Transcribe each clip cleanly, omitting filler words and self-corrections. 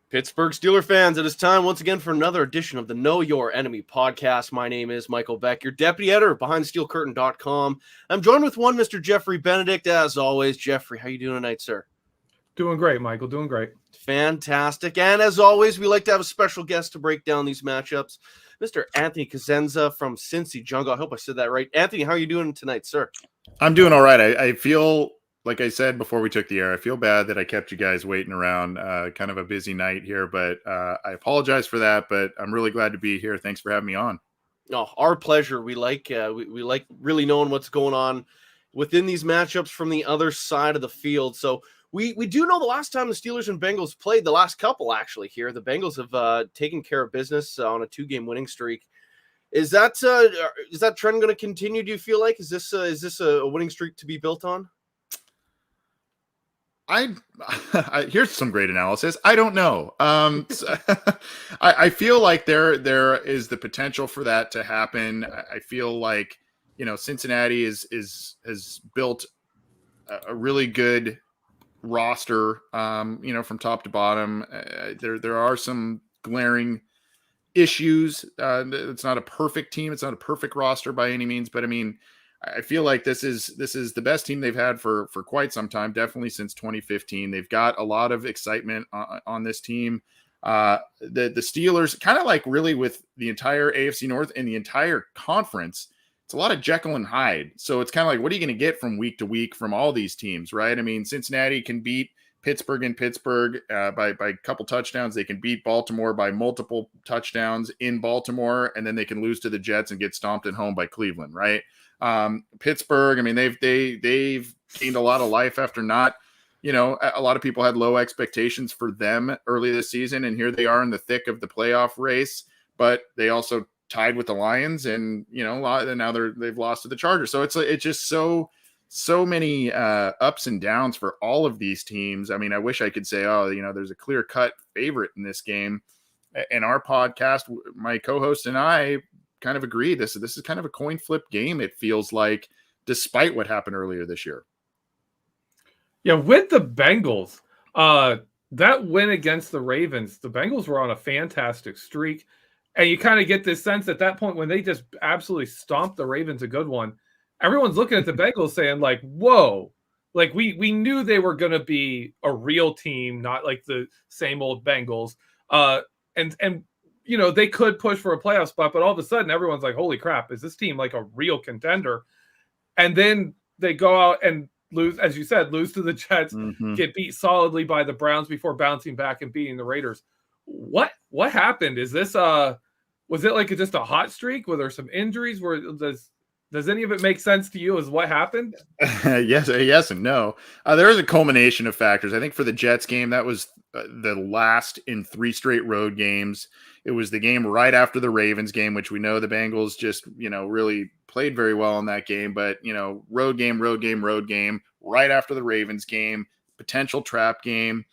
Pittsburgh Steelers fans, it is time once again for another edition of the Know Your Enemy podcast. My name is Michael Beck, your deputy editor behind SteelCurtain.com. I'm joined with one Mr. Geoffrey Benedict, as always. Geoffrey, how you doing tonight, sir? Doing great, Michael. Doing great. Fantastic. And as always, we like to have a special guest to break down these matchups. Mr. Anthony Cosenza from Cincy Jungle. I hope I said that right. Anthony, how are you doing tonight, sir? I'm doing all right. I feel, like I said before we took the air, I feel bad that I kept you guys waiting around. Kind of a busy night here, but I apologize for that. But I'm really glad to be here. Thanks for having me on. Oh, our pleasure. We like really knowing what's going on within these matchups from the other side of the field. So we do know the last time the Steelers and Bengals played, the last couple actually here, the Bengals have taken care of business on a 2-game winning streak. Is that trend going to continue? Do you feel like is this a winning streak to be built on? Here's some great analysis. I don't know. I feel like there is the potential for that to happen. I feel like, Cincinnati has built a really good roster, from top to bottom. There are some glaring issues. It's not a perfect team. It's not a perfect roster by any means, but I mean, I feel like this is the best team they've had for quite some time, definitely since 2015. They've got a lot of excitement on this team. The Steelers, kind of like really with the entire AFC North and the entire conference, it's a lot of Jekyll and Hyde. So it's kind of like, what are you going to get from week to week from all these teams, right? I mean, Cincinnati can beat Pittsburgh in Pittsburgh by a couple touchdowns. They can beat Baltimore by multiple touchdowns in Baltimore, and then they can lose to the Jets and get stomped at home by Cleveland, right? Pittsburgh, I mean, they've gained a lot of life after not, a lot of people had low expectations for them early this season, and here they are in the thick of the playoff race, but they also tied with the Lions, and now they've lost to the Chargers. So it's just so many ups and downs for all of these teams. I mean, I wish I could say, there's a clear-cut favorite in this game. In our podcast, my co-host and I kind of agree. This is kind of a coin flip game, it feels like, despite what happened earlier this year. Yeah, with the Bengals, that win against the Ravens, the Bengals were on a fantastic streak. And you kind of get this sense at that point when they just absolutely stomped the Ravens a good one. Everyone's looking at the Bengals saying, like, whoa, like we knew they were going to be a real team, not like the same old Bengals. And they could push for a playoff spot, but all of a sudden everyone's like, holy crap, is this team like a real contender? And then they go out and lose, as you said, lose to the Jets, get beat solidly by the Browns before bouncing back and beating the Raiders. What happened? Is this was it like just a hot streak? Were there some injuries? Does any of it make sense to you as what happened? Yes and no. There is a culmination of factors. I think for the Jets game, that was the last in 3 straight road games. It was the game right after the Ravens game, which we know the Bengals just, really played very well in that game. But, road game, right after the Ravens game, potential trap game.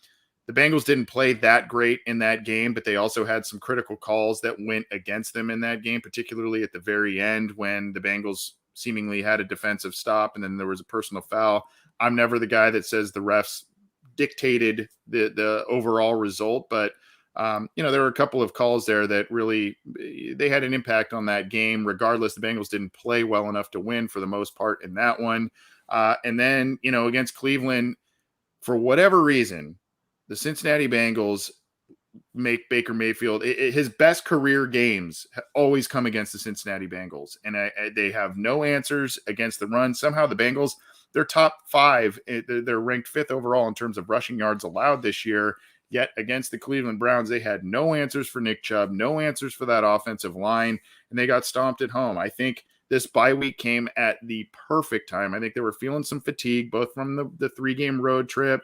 The Bengals didn't play that great in that game, but they also had some critical calls that went against them in that game, particularly at the very end when the Bengals seemingly had a defensive stop and then there was a personal foul. I'm never the guy that says the refs dictated the overall result, but there were a couple of calls there that really they had an impact on that game. Regardless, the Bengals didn't play well enough to win for the most part in that one. And then, against Cleveland, for whatever reason, the Cincinnati Bengals make Baker Mayfield his best career games always come against the Cincinnati Bengals, and they have no answers against the run. Somehow the Bengals, they're top 5. They're ranked 5th overall in terms of rushing yards allowed this year. Yet against the Cleveland Browns, they had no answers for Nick Chubb, no answers for that offensive line, and they got stomped at home. I think this bye week came at the perfect time. I think they were feeling some fatigue, both from the 3-game road trip,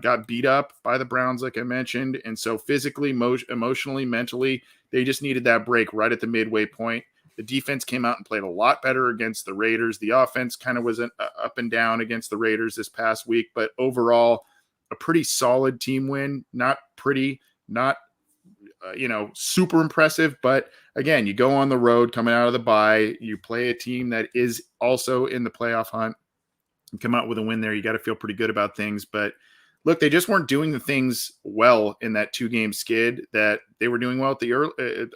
got beat up by the Browns, like I mentioned. And so physically, emotionally, mentally, they just needed that break right at the midway point. The defense came out and played a lot better against the Raiders. The offense kind of was up and down against the Raiders this past week, but overall, a pretty solid team win. Not pretty, not super impressive, but again, you go on the road coming out of the bye, you play a team that is also in the playoff hunt and come out with a win there. You got to feel pretty good about things, but look, they just weren't doing the things well in that 2-game skid that they were doing well at the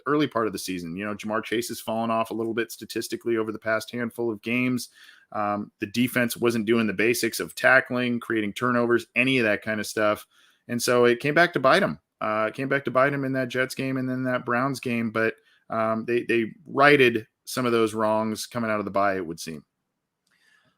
early part of the season. You know, Jamar Chase has fallen off a little bit statistically over the past handful of games. The defense wasn't doing the basics of tackling, creating turnovers, any of that kind of stuff. And so it came back to bite them. It came back to bite them in that Jets game and then that Browns game. But they righted some of those wrongs coming out of the bye, it would seem.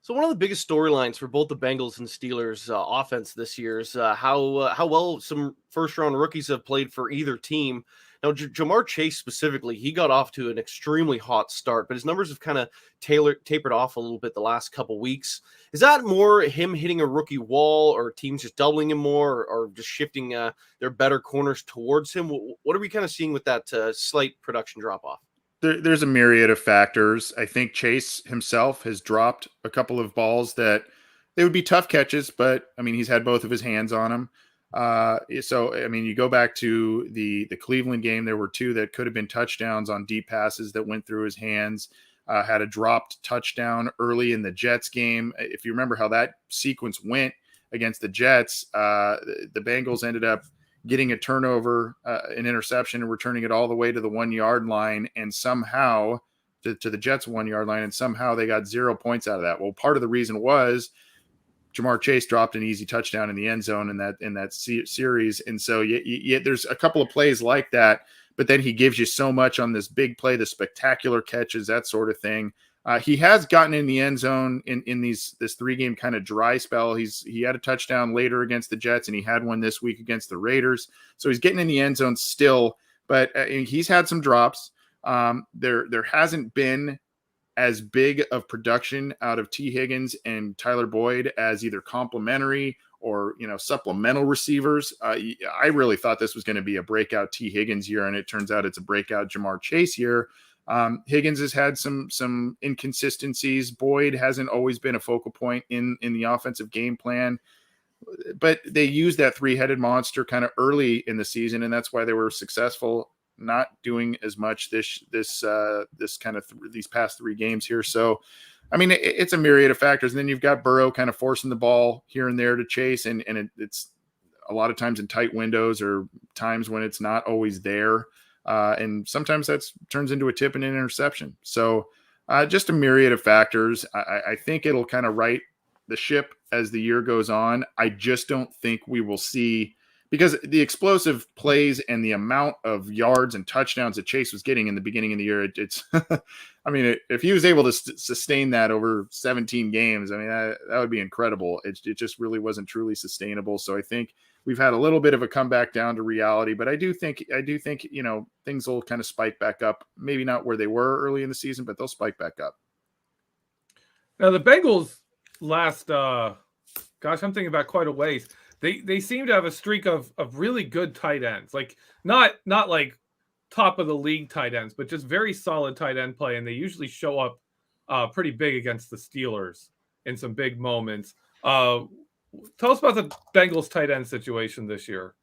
So one of the biggest storylines for both the Bengals and Steelers offense this year is how well some first-round rookies have played for either team. Now, Jamar Chase specifically, he got off to an extremely hot start, but his numbers have kind of tapered off a little bit the last couple weeks. Is that more him hitting a rookie wall, or teams just doubling him more, or just shifting their better corners towards him? What are we kind of seeing with that slight production drop-off? There's a myriad of factors. I think Chase himself has dropped a couple of balls that they would be tough catches, but I mean, he's had both of his hands on them. So, I mean, you go back to the Cleveland game, there were 2 that could have been touchdowns on deep passes that went through his hands, had a dropped touchdown early in the Jets game. If you remember how that sequence went against the Jets, the Bengals ended up getting a turnover, an interception, and returning it all the way to the 1-yard line, and somehow to the Jets 1-yard line, and somehow they got 0 points out of that. Well, part of the reason was Jamar Chase dropped an easy touchdown in the end zone in that series, and so there's a couple of plays like that. But then he gives you so much on this big play, the spectacular catches, that sort of thing. He has gotten in the end zone in this 3-game kind of dry spell. He had a touchdown later against the Jets, and he had one this week against the Raiders. So he's getting in the end zone still, but he's had some drops. There hasn't been as big of production out of T. Higgins and Tyler Boyd as either complementary or, supplemental receivers. I really thought this was going to be a breakout T. Higgins year, and it turns out it's a breakout Jamar Chase year. Higgins has had some inconsistencies. Boyd hasn't always been a focal point in the offensive game plan, but they used that 3-headed monster kind of early in the season, and that's why they were successful, not doing as much this kind of these past 3 games here. So, I mean, it's a myriad of factors. And then you've got Burrow kind of forcing the ball here and there to Chase, and it's a lot of times in tight windows or times when it's not always there. And sometimes that turns into a tip and an interception. So just a myriad of factors. I think it'll kind of right the ship as the year goes on. I just don't think we will see, because the explosive plays and the amount of yards and touchdowns that Chase was getting in the beginning of the year, it's I mean, if he was able to sustain that over 17 games, I mean, that would be incredible. It just really wasn't truly sustainable. So I think we've had a little bit of a comeback down to reality, but I do think, things will kind of spike back up. Maybe not where they were early in the season, but they'll spike back up. Now the Bengals last, I'm thinking about quite a ways. They seem to have a streak of really good tight ends, like not like top of the league tight ends, but just very solid tight end play. And they usually show up pretty big against the Steelers in some big moments. Tell us about the Bengals tight end situation this year.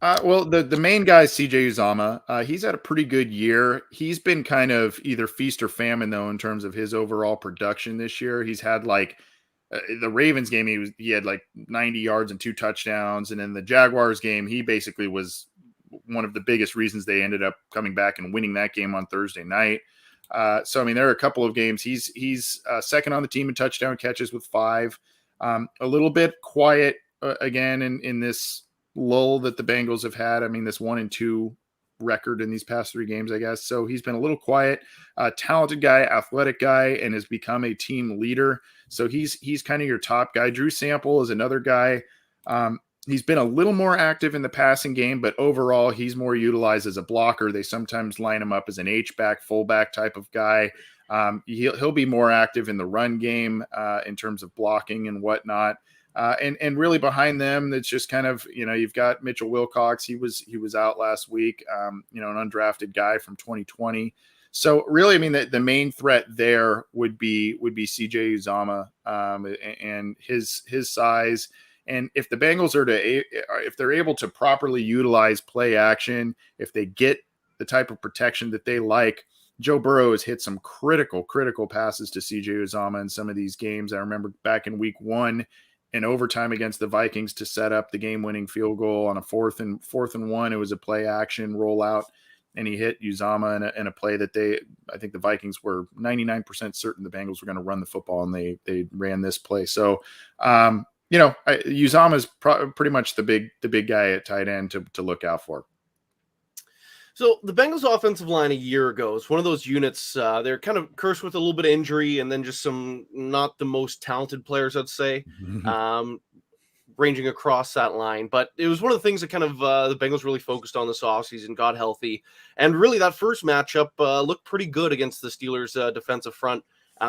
Well, the main guy is CJ Uzomah. He's had a pretty good year. He's been kind of either feast or famine, though, in terms of his overall production this year. He's had the Ravens game, he had 90 yards and 2 touchdowns. And in the Jaguars game, he basically was one of the biggest reasons they ended up coming back and winning that game on Thursday night. So, I mean, there are a couple of games. He's second on the team in touchdown catches with 5. A little bit quiet again in this lull that the Bengals have had. I mean, this 1-2 record in these past 3 games, I guess. So he's been a little quiet, talented guy, athletic guy, and has become a team leader. So he's kind of your top guy. Drew Sample is another guy. He's been a little more active in the passing game, but overall he's more utilized as a blocker. They sometimes line him up as an H-back, fullback type of guy. He'll be more active in the run game in terms of blocking and whatnot. And really behind them, it's just kind of, you've got Mitchell Wilcox. He was out last week, an undrafted guy from 2020. So really, I mean, the main threat there would be CJ Uzomah and his size. And if the Bengals if they're able to properly utilize play action, if they get the type of protection that they like, Joe Burrow has hit some critical passes to CJ Uzomah in some of these games. I remember back in week 1, in overtime against the Vikings to set up the game-winning field goal on a fourth and 1. It was a play action rollout, and he hit Uzama in a play that I think the Vikings were 99% certain the Bengals were going to run the football, and they ran this play. So, Uzama is pretty much the big guy at tight end to look out for. So the Bengals offensive line a year ago is one of those units. They're kind of cursed with a little bit of injury and then just some not the most talented players, I'd say, ranging across that line. But it was one of the things that kind of the Bengals really focused on this offseason, got healthy. And really that first matchup looked pretty good against the Steelers defensive front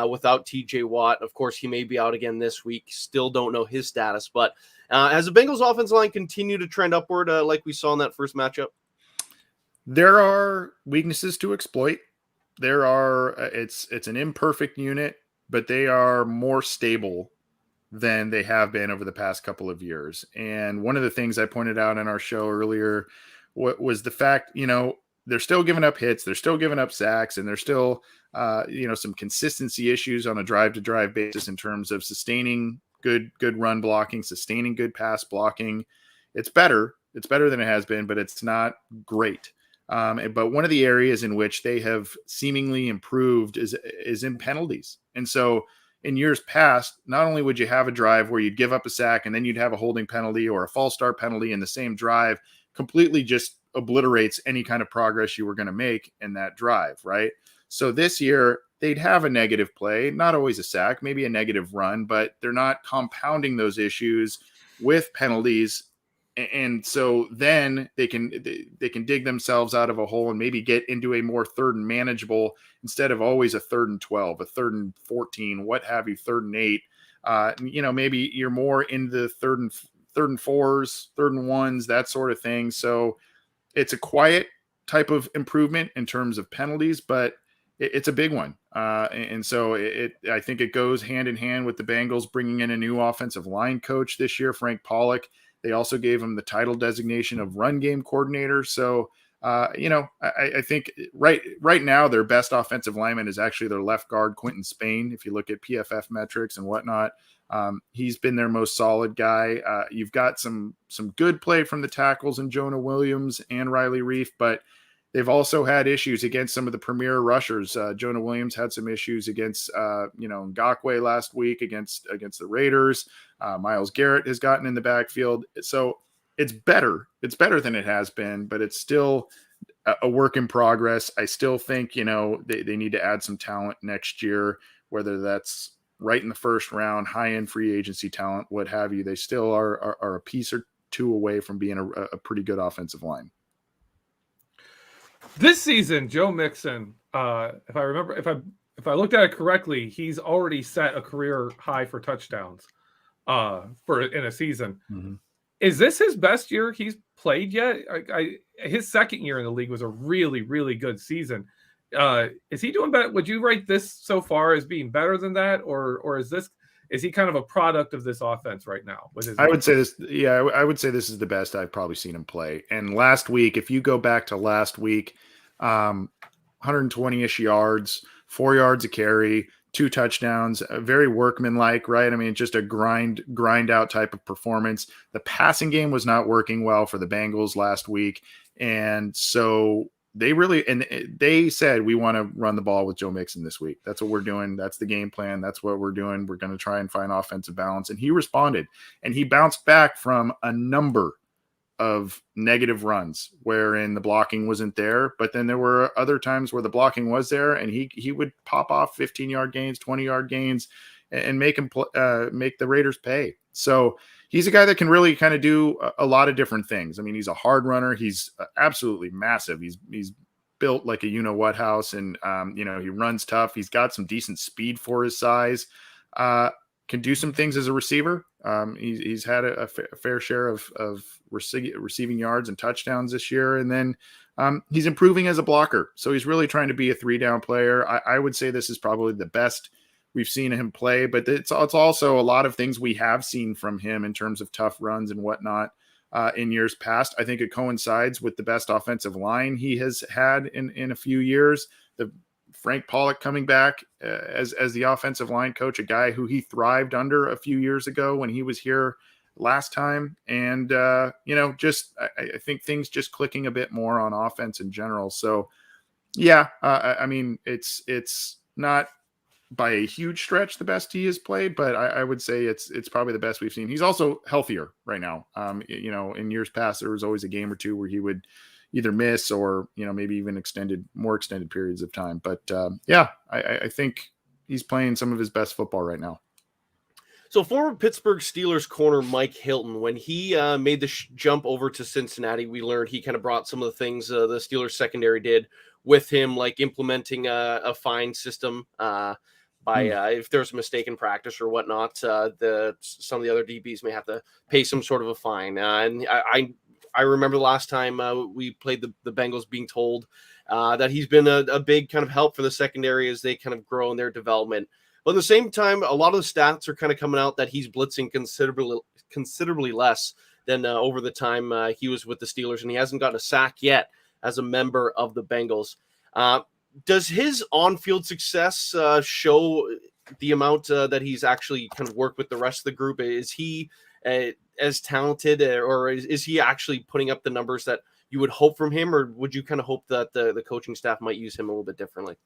without TJ Watt. Of course, he may be out again this week. Still don't know his status. But has the Bengals offensive line continue to trend upward like we saw in that first matchup? There are weaknesses to exploit. It's an imperfect unit, but they are more stable than they have been over the past couple of years. And one of the things I pointed out in our show earlier was the fact, they're still giving up hits, they're still giving up sacks, and there's still, some consistency issues on a drive-to-drive basis in terms of sustaining good run blocking, sustaining good pass blocking. It's better than it has been, but it's not great. But one of the areas in which they have seemingly improved is in penalties. And so in years past, not only would you have a drive where you'd give up a sack and then you'd have a holding penalty or a false start penalty in the same drive, completely just obliterates any kind of progress you were going to make in that drive, right? So this year they'd have a negative play, not always a sack, maybe a negative run, but they're not compounding those issues with penalties. And so then they can dig themselves out of a hole and maybe get into a more third and manageable instead of always a 3rd and 12, a 3rd and 14, what have you, 3rd and 8. Maybe you're more in the 3rd and 4s, 3rd and 1s, that sort of thing. So it's a quiet type of improvement in terms of penalties, but it's a big one. And so I think it goes hand in hand with the Bengals bringing in a new offensive line coach this year, Frank Pollock. They also gave him the title designation of run game coordinator. So, I think right now their best offensive lineman is actually their left guard, Quentin Spain. If you look at PFF metrics and whatnot, he's been their most solid guy. You've got some good play from the tackles in Jonah Williams and Riley Reif, but they've also had issues against some of the premier rushers. Jonah Williams had some issues against, Ngakoue last week against the Raiders. Myles Garrett has gotten in the backfield. So it's better. It's better than it has been, but it's still a work in progress. I still think, they need to add some talent next year, whether that's right in the first round, high-end free agency talent, what have you. They still are a piece or two away from being a pretty good offensive line. This season, Joe Mixon, if I looked at it correctly, he's already set a career high for touchdowns in a season. Mm-hmm. Is this his best year he's played yet? His second year in the league was a really, really good season. Is he doing better? Would you rate this so far as being better than that, or is he kind of a product of this offense right now? I would say this is the best I've probably seen him play. And last week, if you go back to last week, 120-ish yards, 4 yards a carry, 2 touchdowns, very workmanlike, right? I mean, just a grind out type of performance. The passing game was not working well for the Bengals last week. And so they said, we want to run the ball with Joe Mixon this week. That's what we're doing. That's the game plan. That's what we're doing. We're going to try and find offensive balance. And he responded, and he bounced back from a number of negative runs wherein the blocking wasn't there. But then there were other times where the blocking was there, and he would pop off 15-yard gains, 20-yard gains, and make the Raiders pay. So he's a guy that can really kind of do a lot of different things. I mean, he's a hard runner. He's absolutely massive. He's built like a you-know-what house, and, he runs tough. He's got some decent speed for his size. Can do some things as a receiver. He's had a fair share of receiving yards and touchdowns this year. And then he's improving as a blocker. So he's really trying to be a 3-down player. I would say this is probably the best we've seen him play, but it's also a lot of things we have seen from him in terms of tough runs and whatnot in years past. I think it coincides with the best offensive line he has had in a few years. The Frank Pollock coming back as the offensive line coach, a guy who he thrived under a few years ago when he was here last time. And, just I think things just clicking a bit more on offense in general. So, yeah, I mean, it's not by a huge stretch the best he has played, but I would say it's probably the best we've seen. He's also healthier right now. In years past, there was always a game or two where he would either miss or, maybe even more extended periods of time. But I think he's playing some of his best football right now. So former Pittsburgh Steelers corner Mike Hilton, when he made the jump over to Cincinnati, we learned he kind of brought some of the things the Steelers secondary did with him, like implementing a fine system if there's a mistake in practice or whatnot. Some of the other DBs may have to pay some sort of a fine. And I remember the last time we played the Bengals being told that he's been a big kind of help for the secondary as they kind of grow in their development. But at the same time, a lot of the stats are kind of coming out that he's blitzing considerably less than over the time he was with the Steelers, and he hasn't gotten a sack yet as a member of the Bengals. Does his on-field success show the amount that he's actually kind of worked with the rest of the group? Is he as talented, or is he actually putting up the numbers that you would hope from him, or would you kind of hope that the coaching staff might use him a little bit differently?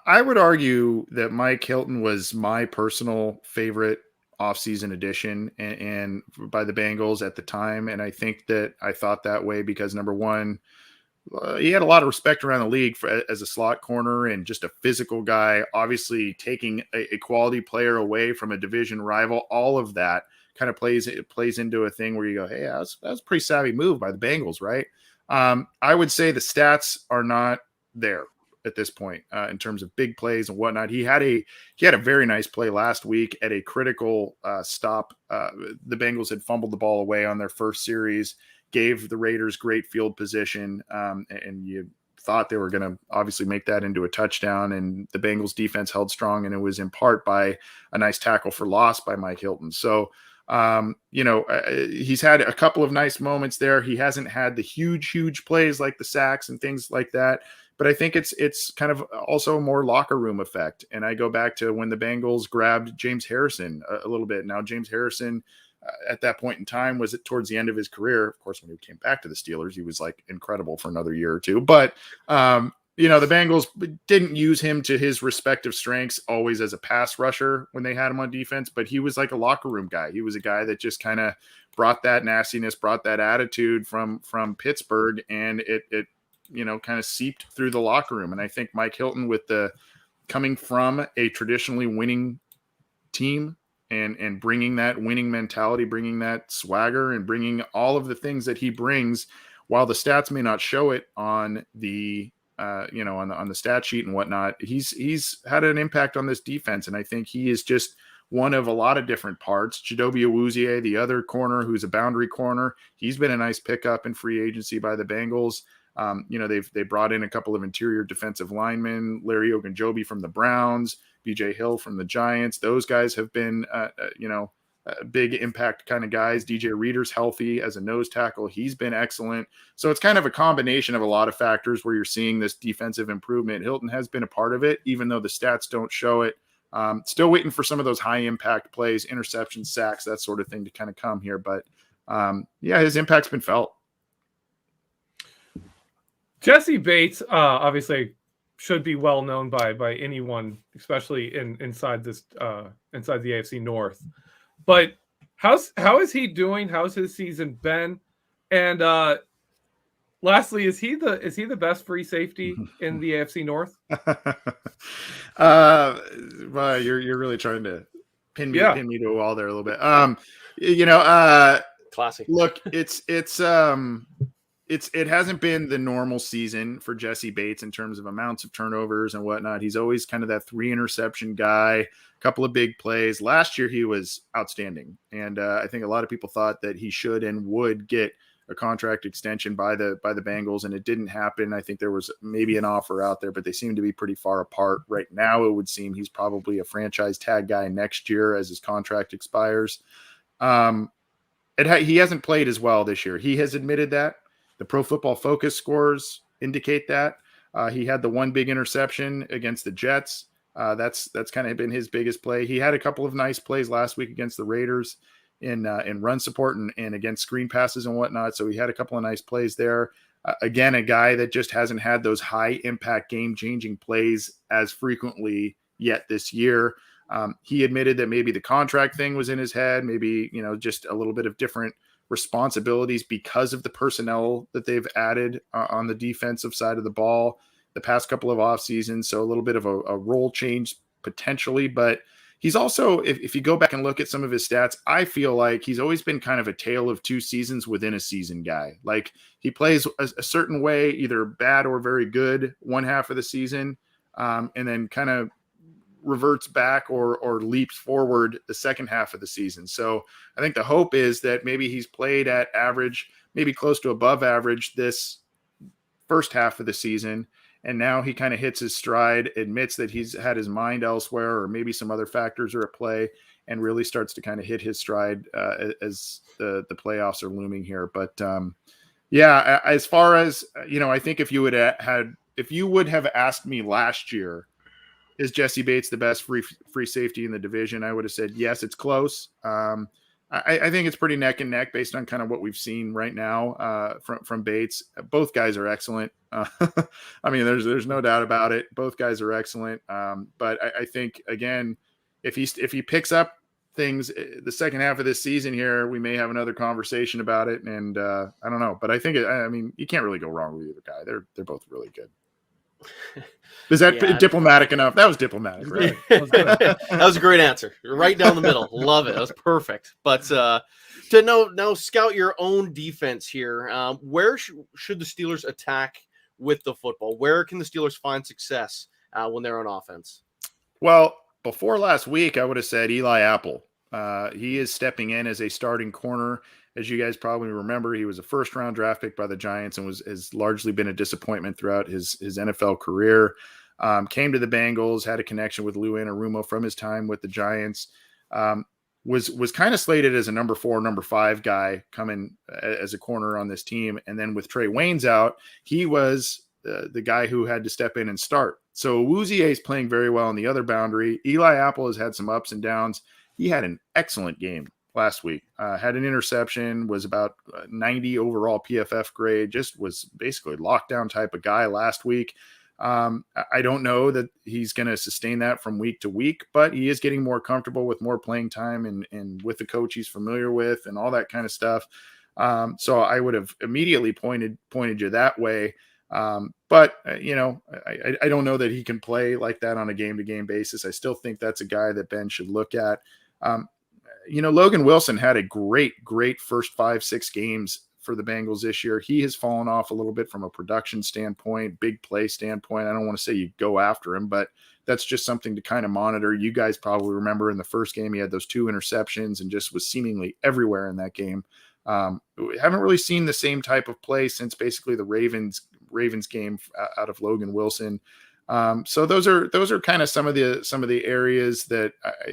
I would argue that Mike Hilton was my personal favorite offseason addition and by the Bengals at the time. And I think that I thought that way because, number one, he had a lot of respect around the league as a slot corner and just a physical guy, obviously taking a quality player away from a division rival. All of that kind of plays into a thing where you go, hey, that was a pretty savvy move by the Bengals, right? I would say the stats are not there at this point in terms of big plays and whatnot. He had a very nice play last week at a critical stop. The Bengals had fumbled the ball away on their first series, gave the Raiders great field position, and you thought they were going to obviously make that into a touchdown, and the Bengals defense held strong, and it was in part by a nice tackle for loss by Mike Hilton. So, he's had a couple of nice moments there. He hasn't had the huge plays like the sacks and things like that. But I think it's kind of also a more locker room effect. And I go back to when the Bengals grabbed James Harrison a little bit. Now, James Harrison at that point in time was towards the end of his career. Of course, when he came back to the Steelers, he was like incredible for another year or two. But, the Bengals didn't use him to his respective strengths always as a pass rusher when they had him on defense. But he was like a locker room guy. He was a guy that just kind of brought that nastiness, brought that attitude from Pittsburgh, and it kind of seeped through the locker room. And I think Mike Hilton, with the coming from a traditionally winning team and bringing that winning mentality, bringing that swagger, and bringing all of the things that he brings, while the stats may not show it on the on the stat sheet and whatnot, he's had an impact on this defense. And I think he is just one of a lot of different parts. Chidobe Awuzie, the other corner who's a boundary corner, he's been a nice pickup in free agency by the Bengals. They brought in a couple of interior defensive linemen, Larry Ogunjobi from the Browns, BJ Hill from the Giants. Those guys have been, big impact kind of guys. DJ Reader's healthy as a nose tackle. He's been excellent. So it's kind of a combination of a lot of factors where you're seeing this defensive improvement. Hilton has been a part of it, even though the stats don't show it. Still waiting for some of those high impact plays, interceptions, sacks, that sort of thing to kind of come here. But his impact's been felt. Jesse Bates, obviously, should be well known by anyone, especially inside the AFC North. But how is he doing? How's his season been? And lastly, is he the best free safety in the AFC North? Well, you're really trying to pin me to a wall there a little bit. Classic. Look, it hasn't been the normal season for Jesse Bates in terms of amounts of turnovers and whatnot. He's always kind of that 3 interception guy, a couple of big plays. Last year, he was outstanding. And I think a lot of people thought that he should and would get a contract extension by the Bengals, and it didn't happen. I think there was maybe an offer out there, but they seem to be pretty far apart right now. It would seem he's probably a franchise tag guy next year as his contract expires. He hasn't played as well this year. He has admitted that. The Pro Football Focus scores indicate that. He had the one big interception against the Jets. That's kind of been his biggest play. He had a couple of nice plays last week against the Raiders in run support and against screen passes and whatnot. So he had a couple of nice plays there. Again, a guy that just hasn't had those high impact game changing plays as frequently yet this year. He admitted that maybe the contract thing was in his head, maybe, just a little bit of different responsibilities because of the personnel that they've added on the defensive side of the ball the past couple of off seasons. So a little bit of a role change potentially, but he's also, if you go back and look at some of his stats, I feel like he's always been kind of a tale of two seasons within a season guy. Like he plays a certain way, either bad or very good one half of the season, and then kind of reverts back or leaps forward the second half of the season. So I think the hope is that maybe he's played at average, maybe close to above average this first half of the season. And now he kind of hits his stride, admits that he's had his mind elsewhere, or maybe some other factors are at play, and really starts to kind of hit his stride as the playoffs are looming here. But yeah, as far as, I think if you would have asked me last year, is Jesse Bates the best free safety in the division, I would have said, yes, it's close. I think it's pretty neck and neck based on kind of what we've seen right now from Bates. Both guys are excellent. I mean, there's no doubt about it. Both guys are excellent. But I think, again, if he picks up things the second half of this season here, we may have another conversation about it. And I don't know, but I think, you can't really go wrong with either guy. They're both really good. Is that diplomatic enough? That was diplomatic, right? That was a great answer. Right down the middle. Love it. That was perfect. But to now scout your own defense here, where should the Steelers attack with the football? Where can the Steelers find success when they're on offense? Well, before last week, I would have said Eli Apple. He is stepping in as a starting corner. As you guys probably remember, he was a first-round draft pick by the Giants and has largely been a disappointment throughout his NFL career. Came to the Bengals, had a connection with Lou Anarumo from his time with the Giants. Was kind of slated as a number 4, number 5 guy coming as a corner on this team. And then with Trey Waynes out, he was the guy who had to step in and start. So Awuzie is playing very well on the other boundary. Eli Apple has had some ups and downs. He had an excellent game last week, had an interception, was about 90 overall PFF grade, just was basically lockdown type of guy last week. I don't know that he's going to sustain that from week to week, but he is getting more comfortable with more playing time and with the coach he's familiar with and all that kind of stuff. So I would have immediately pointed you that way. But I don't know that he can play like that on a game-to-game basis. I still think that's a guy that Ben should look at. Logan Wilson had a great first 5-6 games for the Bengals this year. He has fallen off a little bit from a production standpoint, big play standpoint. I don't want to say you go after him, but that's just something to kind of monitor. You guys probably remember in the first game, he had those 2 interceptions and just was seemingly everywhere in that game. We haven't really seen the same type of play since basically the Ravens game out of Logan Wilson. So those are kind of some of the areas that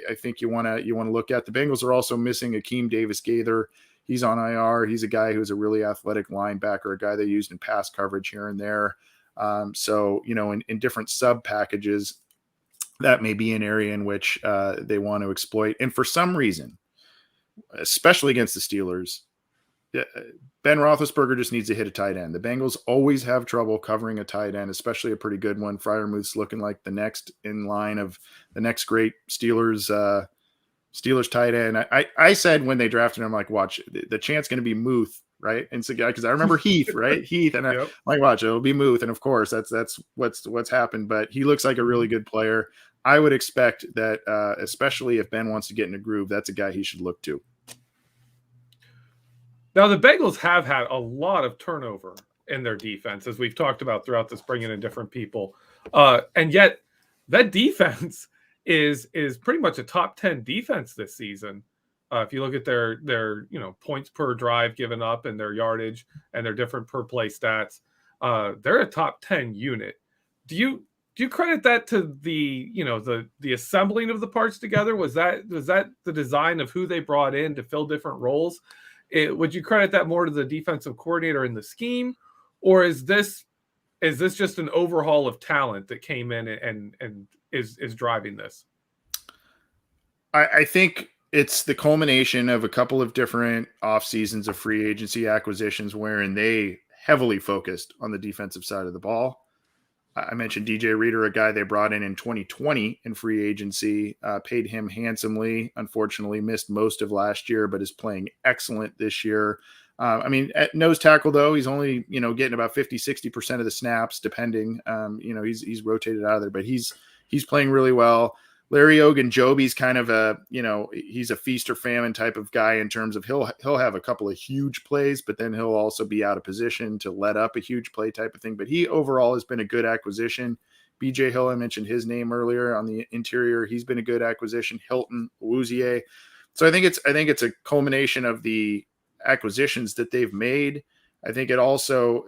I think you want to look at. The Bengals are also missing Akeem Davis-Gaither. He's on IR. He's a guy who's a really athletic linebacker, a guy they used in pass coverage here and there. So in different sub packages, that may be an area in which they want to exploit. And for some reason, especially against the Steelers, Ben Roethlisberger just needs to hit a tight end. The Bengals always have trouble covering a tight end, especially a pretty good one. Freiermuth's looking like the next in line of the next great Steelers tight end. I said when they drafted him, I'm like, watch, the chance going to be Muth, right? And so, because I remember Heath, right? Heath, and I'm like, watch, it'll be Muth, and of course that's what's happened. But he looks like a really good player. I would expect that, especially if Ben wants to get in a groove, that's a guy he should look to. Now, the Bengals have had a lot of turnover in their defense, as we've talked about throughout this, bringing in different people. And yet that defense is pretty much a top 10 defense this season. If you look at their points per drive given up and their yardage and their different per play stats, they're a top 10 unit. Do you credit that to the assembling of the parts together? Was that the design of who they brought in to fill different roles? Would you credit that more to the defensive coordinator in the scheme, or is this is this just an overhaul of talent that came in and is driving this? I think it's the culmination of a couple of different off seasons of free agency acquisitions wherein they heavily focused on the defensive side of the ball. I mentioned DJ Reader, a guy they brought in 2020 in free agency, paid him handsomely. Unfortunately, missed most of last year, but is playing excellent this year. I mean, at nose tackle, though, he's only, getting about 50-60% of the snaps, depending. He's rotated out of there, but he's playing really well. Larry Ogunjobi's kind of a, he's a feast or famine type of guy in terms of he'll have a couple of huge plays, but then he'll also be out of position to let up a huge play type of thing. But he overall has been a good acquisition. BJ Hill, I mentioned his name earlier on the interior. He's been a good acquisition. Hilton, Awuzie. So I think it's a culmination of the acquisitions that they've made. I think it also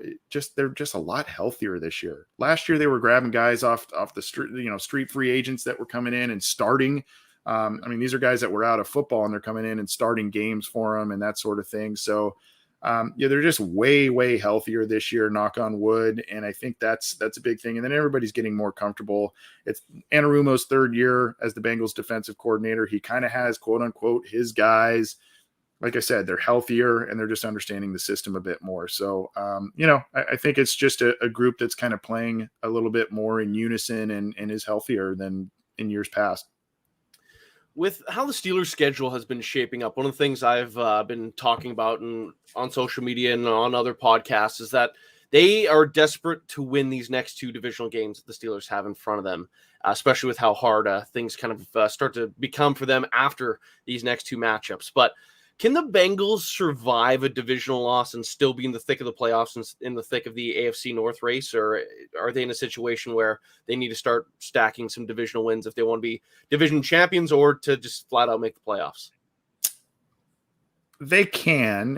they're just a lot healthier this year. Last year they were grabbing guys off the street, street free agents that were coming in and starting. These are guys that were out of football and they're coming in and starting games for them and that sort of thing. So they're just way, way healthier this year, knock on wood. And I think that's a big thing. And then everybody's getting more comfortable. It's Anarumo's third year as the Bengals defensive coordinator. He kind of has, quote unquote, his guys. Like I said, they're healthier and they're just understanding the system a bit more. So, I think it's just a group that's kind of playing a little bit more in unison and is healthier than in years past. With how the Steelers' schedule has been shaping up, one of the things I've been talking about on social media and on other podcasts is that they are desperate to win these next two divisional games that the Steelers have in front of them, especially with how hard things kind of start to become for them after these next two matchups. But can the Bengals survive a divisional loss and still be in the thick of the playoffs and in the thick of the AFC North race? Or are they in a situation where they need to start stacking some divisional wins if they want to be division champions or to just flat out make the playoffs? They can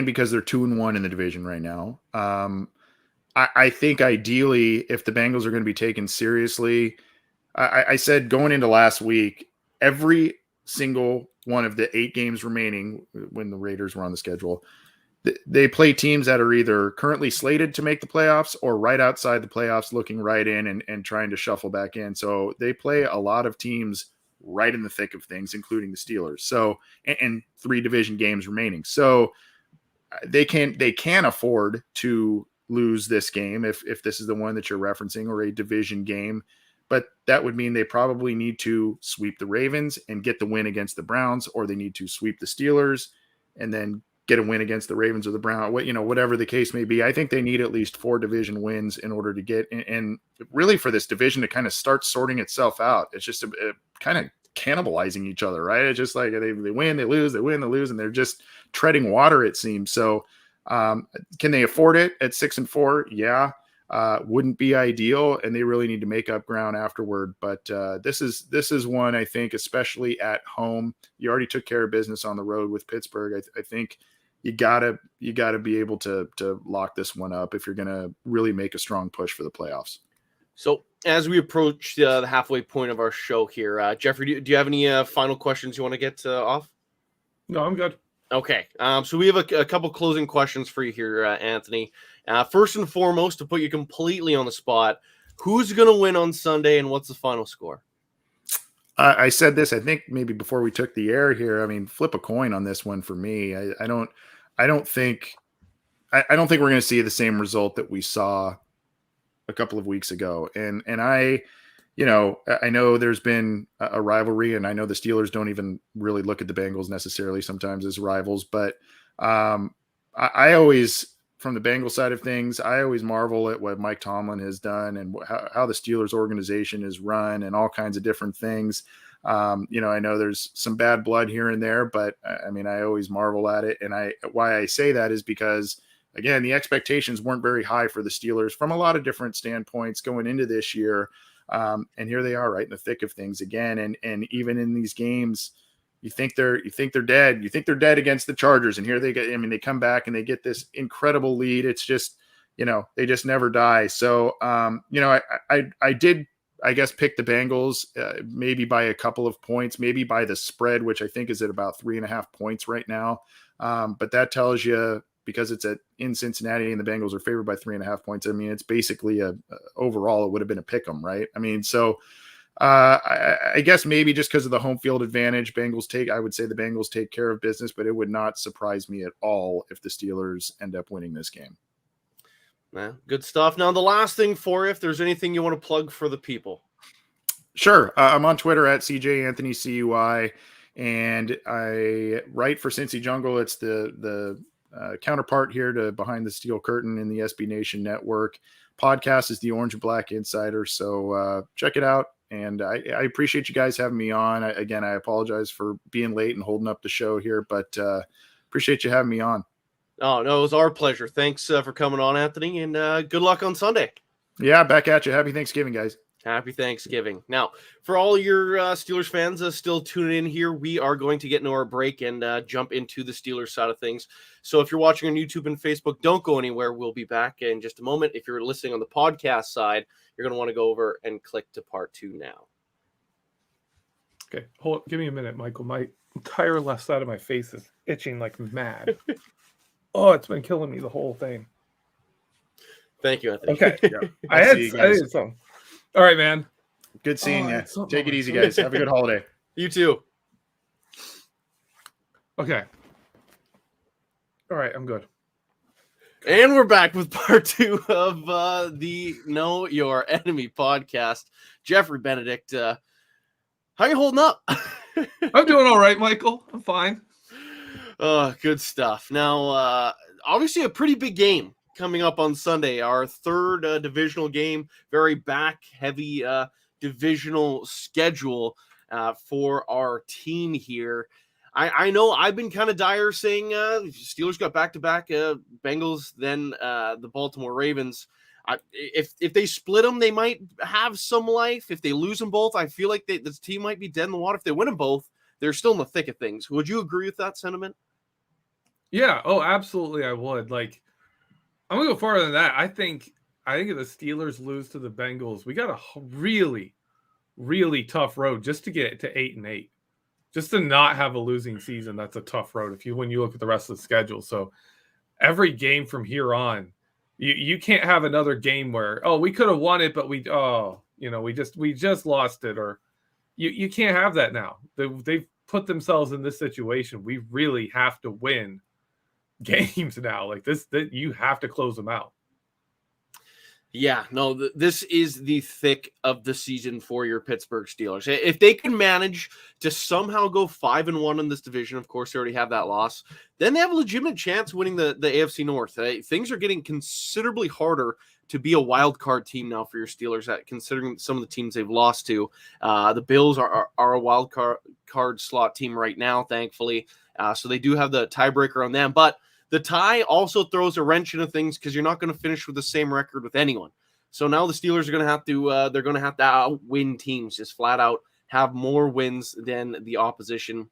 because they're 2-1 in the division right now. I think ideally, if the Bengals are going to be taken seriously, I said going into last week, every single one of the 8 games remaining when the Raiders were on the schedule, they play teams that are either currently slated to make the playoffs or right outside the playoffs, looking right in and trying to shuffle back in. So they play a lot of teams right in the thick of things, including the Steelers. So, and 3 division games remaining. So they can afford to lose this game if this is the one that you're referencing, or a division game. But that would mean they probably need to sweep the Ravens and get the win against the Browns, or they need to sweep the Steelers and then get a win against the Ravens or the Browns, whatever the case may be. I think they need at least 4 division wins in order to get, and really for this division to kind of start sorting itself out. It's just a kind of cannibalizing each other, right? It's just like they win, they lose, they win, they lose, and they're just treading water, it seems. So can they afford it at 6-4? Yeah. Wouldn't be ideal, and they really need to make up ground afterward. But this is one, I think, especially at home. You already took care of business on the road with Pittsburgh. I think you gotta be able to lock this one up if you're gonna really make a strong push for the playoffs. So as we approach the halfway point of our show here, Geoffrey, do you have any final questions you want to get off? No, I'm good. Okay, so we have a couple closing questions for you here, Anthony. First and foremost, to put you completely on the spot, who's going to win on Sunday and what's the final score? I said this, I think maybe before we took the air here. I mean, flip a coin on this one for me. I don't think we're going to see the same result that we saw a couple of weeks ago. And I know there's been a rivalry, and I know the Steelers don't even really look at the Bengals necessarily sometimes as rivals, but I always, from the Bengals side of things, I always marvel at what Mike Tomlin has done and how the Steelers organization is run and all kinds of different things. I know there's some bad blood here and there, but I always marvel at it. And why I say that is because, again, the expectations weren't very high for the Steelers from a lot of different standpoints going into this year. And here they are right in the thick of things again. And even in these games, you think they're dead. You think they're dead against the Chargers. And here they come back and they get this incredible lead. It's just, they just never die. So, I did, I guess, pick the Bengals maybe by a couple of points, maybe by the spread, which I think is at about 3.5 points right now. But that tells you, because it's in Cincinnati and the Bengals are favored by 3.5 points. I mean, it's basically overall, it would have been a pick 'em, right? I mean, so I guess maybe just because of the home field advantage, I would say the Bengals take care of business, but it would not surprise me at all if the Steelers end up winning this game. Yeah, good stuff. Now, the last thing for you, if there's anything you want to plug for the people. Sure. I'm on Twitter at CJAnthonyCUI, and I write for Cincy Jungle. It's the counterpart here to Behind the Steel Curtain in the SB Nation network. Podcast is the Orange and Black Insider. So check it out. And I appreciate you guys having me on. I apologize for being late and holding up the show here, but appreciate you having me on. Oh, no, it was our pleasure. Thanks for coming on, Anthony, and good luck on Sunday. Yeah, back at you. Happy Thanksgiving, guys. Happy Thanksgiving. Now, for all your Steelers fans still tuning in here, we are going to get into our break and jump into the Steelers side of things. So if you're watching on YouTube and Facebook, don't go anywhere. We'll be back in just a moment. If you're listening on the podcast side, you're going to want to go over and click to part 2 now. Okay, give me a minute, Michael. My entire left side of my face is itching like mad. Oh, it's been killing me the whole thing. Thank you, Anthony. Okay. Yeah. I had some. All right, man. Good seeing you. Take it easy, guys. Have a good holiday. You too. Okay. All right, I'm good. And we're back with part 2 of the Know Your Enemy podcast. Geoffrey Benedict, how you holding up? I'm doing all right, Michael. I'm fine. Good stuff. Now, obviously a pretty big game coming up on Sunday, our third divisional game, very back-heavy divisional schedule for our team here. I know I've been kind of dire saying Steelers got back-to-back Bengals, then the Baltimore Ravens. If they split them, they might have some life. If they lose them both, I feel like this team might be dead in the water. If they win them both, they're still in the thick of things. Would you agree with that sentiment? Yeah. Oh, absolutely. I would. Like, I'm gonna go farther than that. I think if the Steelers lose to the Bengals, we got a really, really tough road just to get to 8-8. Just to not have a losing season, that's a tough road when you look at the rest of the schedule. So every game from here on, you can't have another game where, oh, we could have won it, but we just lost it, or you can't have that now. They've put themselves in this situation. We really have to win games now. Like this, that you have to close them out. Yeah, no, this is the thick of the season for your Pittsburgh Steelers. If they can manage to somehow go 5-1 in this division, of course, they already have that loss, then they have a legitimate chance winning the AFC North. Things are getting considerably harder to be a wild card team now for your Steelers, considering some of the teams they've lost to. The Bills are a wild card slot team right now, thankfully. So they do have the tiebreaker on them. But the tie also throws a wrench into things because you're not going to finish with the same record with anyone. So now the Steelers are going to have to they're going to have to outwin teams, just flat out have more wins than the opposition.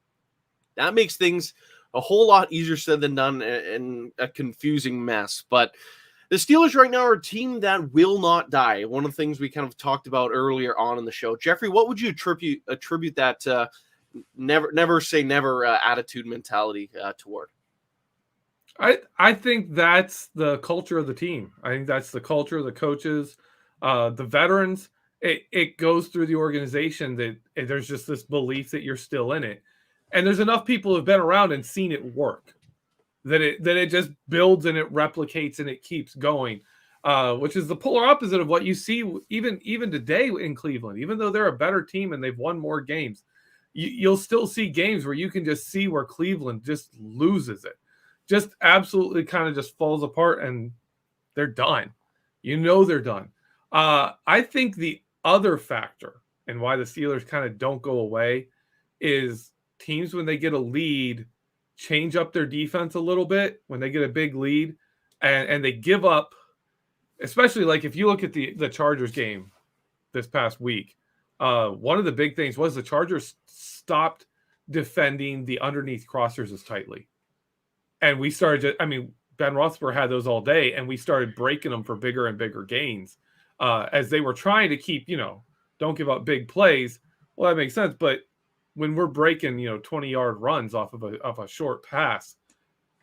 That makes things a whole lot easier said than done and a confusing mess. But the Steelers right now are a team that will not die. One of the things we kind of talked about earlier on in the show. Geoffrey, what would you attribute that never say never attitude mentality toward? I think that's the culture of the team. I think that's the culture of the coaches, the veterans. It goes through the organization that there's just this belief that you're still in it. And there's enough people who have been around and seen it work that it just builds and it replicates and it keeps going, which is the polar opposite of what you see even today in Cleveland. Even though they're a better team and they've won more games, you'll still see games where you can just see where Cleveland just loses it. Just absolutely kind of just falls apart and they're done. They're done. I think the other factor and why the Steelers kind of don't go away is teams, when they get a lead, change up their defense a little bit when they get a big lead and they give up, especially like if you look at the Chargers game this past week, one of the big things was the Chargers stopped defending the underneath crossers as tightly. And we started Ben Roethlisberger had those all day, and we started breaking them for bigger and bigger gains as they were trying to keep, don't give up big plays. Well, that makes sense. But when we're breaking, 20-yard runs off of a short pass,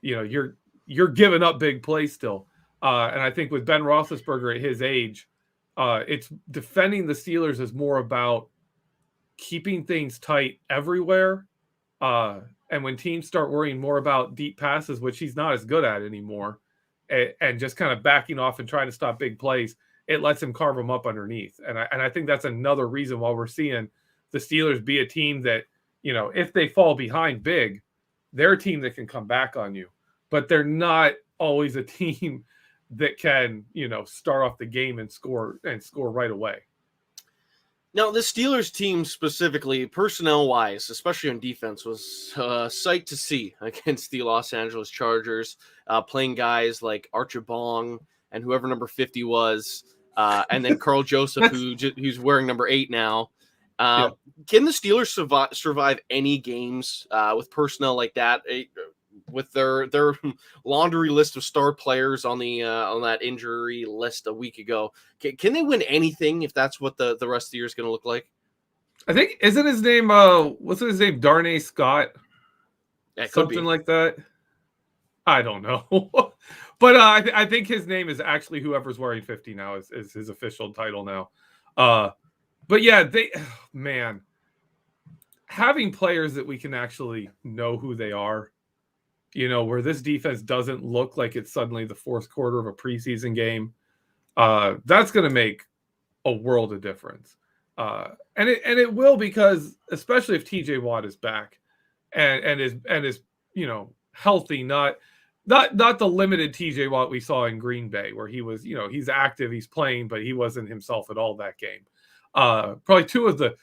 you you're giving up big plays still. And I think with Ben Roethlisberger at his age, it's defending the Steelers is more about keeping things tight everywhere. And when teams start worrying more about deep passes, which he's not as good at anymore, and just kind of backing off and trying to stop big plays, it lets him carve them up underneath. And I think that's another reason why we're seeing the Steelers be a team that, if they fall behind big, they're a team that can come back on you. But they're not always a team that can, start off the game and score right away. Now, the Steelers team specifically, personnel-wise, especially on defense, was a sight to see against the Los Angeles Chargers, playing guys like Archibong and whoever number 50 was, and then Carl Joseph, who's wearing number 8 now. Can the Steelers survive any games with personnel like that, with their laundry list of star players on that injury list a week ago? Can they win anything if that's what the rest of the year is going to look like? I think, isn't his name what's his name, Darnay Scott? Something like that. I don't know. But I think his name is actually whoever's wearing 50 now is his official title now. But yeah, having players that we can actually know who they are, where this defense doesn't look like it's suddenly the fourth quarter of a preseason game, that's going to make a world of difference. And it will, because especially if TJ Watt is back and is healthy, not the limited TJ Watt we saw in Green Bay, where he was, he's active, he's playing, but he wasn't himself at all that game. Probably two of the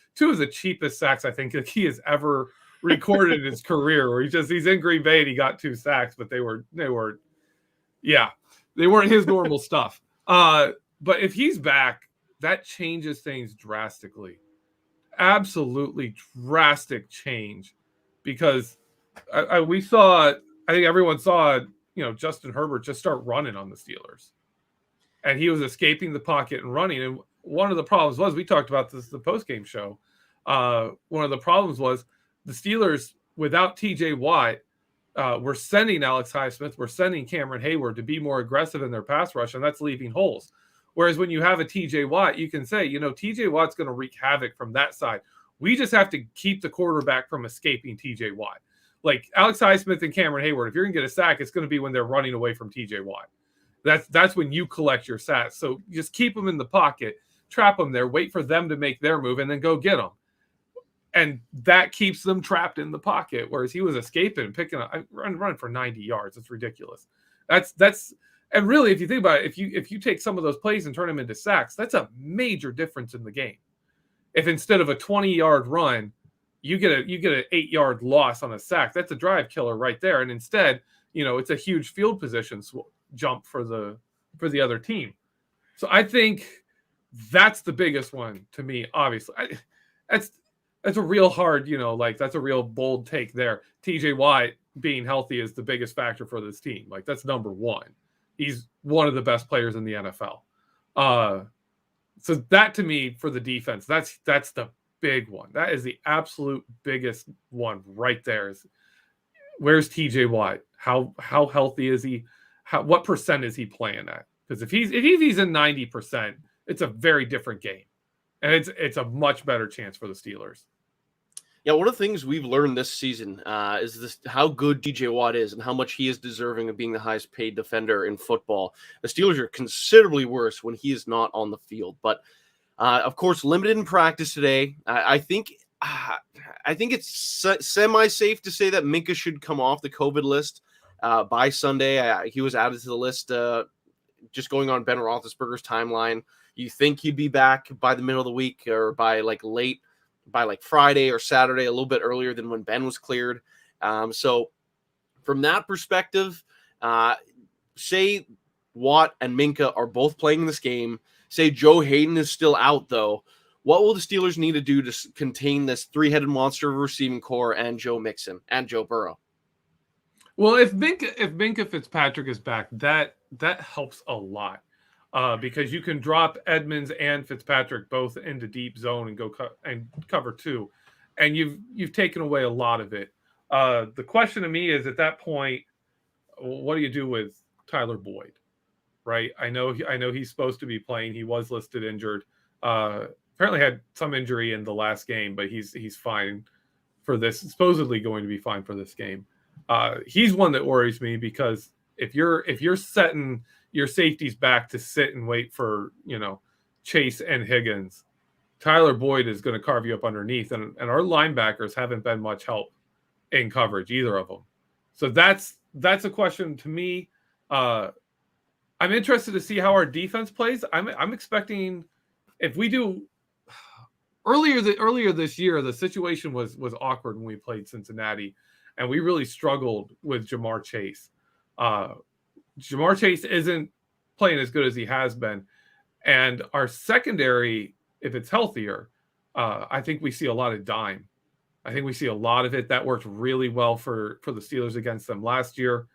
cheapest sacks I think that he has ever recorded in his career, where he's in Green Bay and he got 2 sacks, but they weren't his normal stuff. But if he's back, that changes things drastically. Absolutely drastic change, because I think everyone saw, Justin Herbert just start running on the Steelers, and he was escaping the pocket and running. And one of the problems was, we talked about this in the post-game show. One of the problems was the Steelers, without TJ Watt, were sending Alex Highsmith, we're sending Cameron Hayward to be more aggressive in their pass rush, and that's leaving holes. Whereas when you have a TJ Watt, you can say, TJ Watt's going to wreak havoc from that side. We just have to keep the quarterback from escaping TJ Watt. Like Alex Highsmith and Cameron Hayward, if you're going to get a sack, it's going to be when they're running away from TJ Watt. That's when you collect your sacks. So just keep them in the pocket, trap them there, wait for them to make their move, and then go get them. And that keeps them trapped in the pocket. Whereas he was escaping and running for 90 yards. It's ridiculous. And really, if you think about it, if you take some of those plays and turn them into sacks, that's a major difference in the game. If instead of a 20-yard run, you get an 8-yard loss on a sack, that's a drive killer right there. And instead, it's a huge field position jump for the other team. So I think that's the biggest one to me. Obviously, that's a real hard, that's a real bold take there. TJ Watt being healthy is the biggest factor for this team. Like, that's number one. He's one of the best players in the NFL. So that, to me, for the defense, that's the big one. That is the absolute biggest one right there. Is where's TJ Watt? How healthy is he? What percent is he playing at? Because if he's in 90%, it's a very different game, and it's a much better chance for the Steelers. Yeah, one of the things we've learned this season is how good TJ Watt is and how much he is deserving of being the highest paid defender in football. The Steelers are considerably worse when he is not on the field. But, of course, limited in practice today. I think it's semi-safe to say that Minka should come off the COVID list by Sunday. He was added to the list just going on Ben Roethlisberger's timeline. You think he'd be back by the middle of the week, or by Friday or Saturday, a little bit earlier than when Ben was cleared. So from that perspective, say Watt and Minka are both playing this game. Say Joe Hayden is still out, though. What will the Steelers need to do to contain this three-headed monster of a receiving core and Joe Mixon and Joe Burrow? Well, if Minka Fitzpatrick is back, that helps a lot. Because you can drop Edmonds and Fitzpatrick both into deep zone and go and cover 2, and you've taken away a lot of it. The question to me is, at that point, what do you do with Tyler Boyd? Right. I know he's supposed to be playing. He was listed injured. Apparently had some injury in the last game, but he's fine for this. Supposedly going to be fine for this game. He's one that worries me because if you're setting your safeties back to sit and wait for, Chase and Higgins, Tyler Boyd is going to carve you up underneath, and our linebackers haven't been much help in coverage, either of them. So that's a question to me. I'm interested to see how our defense plays. I'm expecting, if we do earlier this year, the situation was awkward when we played Cincinnati, and we really struggled with Ja'Marr Chase. Ja'Marr Chase isn't playing as good as he has been, and our secondary, if it's healthier, I think we see a lot of dime. I think we see a lot of it. That worked really well for the Steelers against them last year,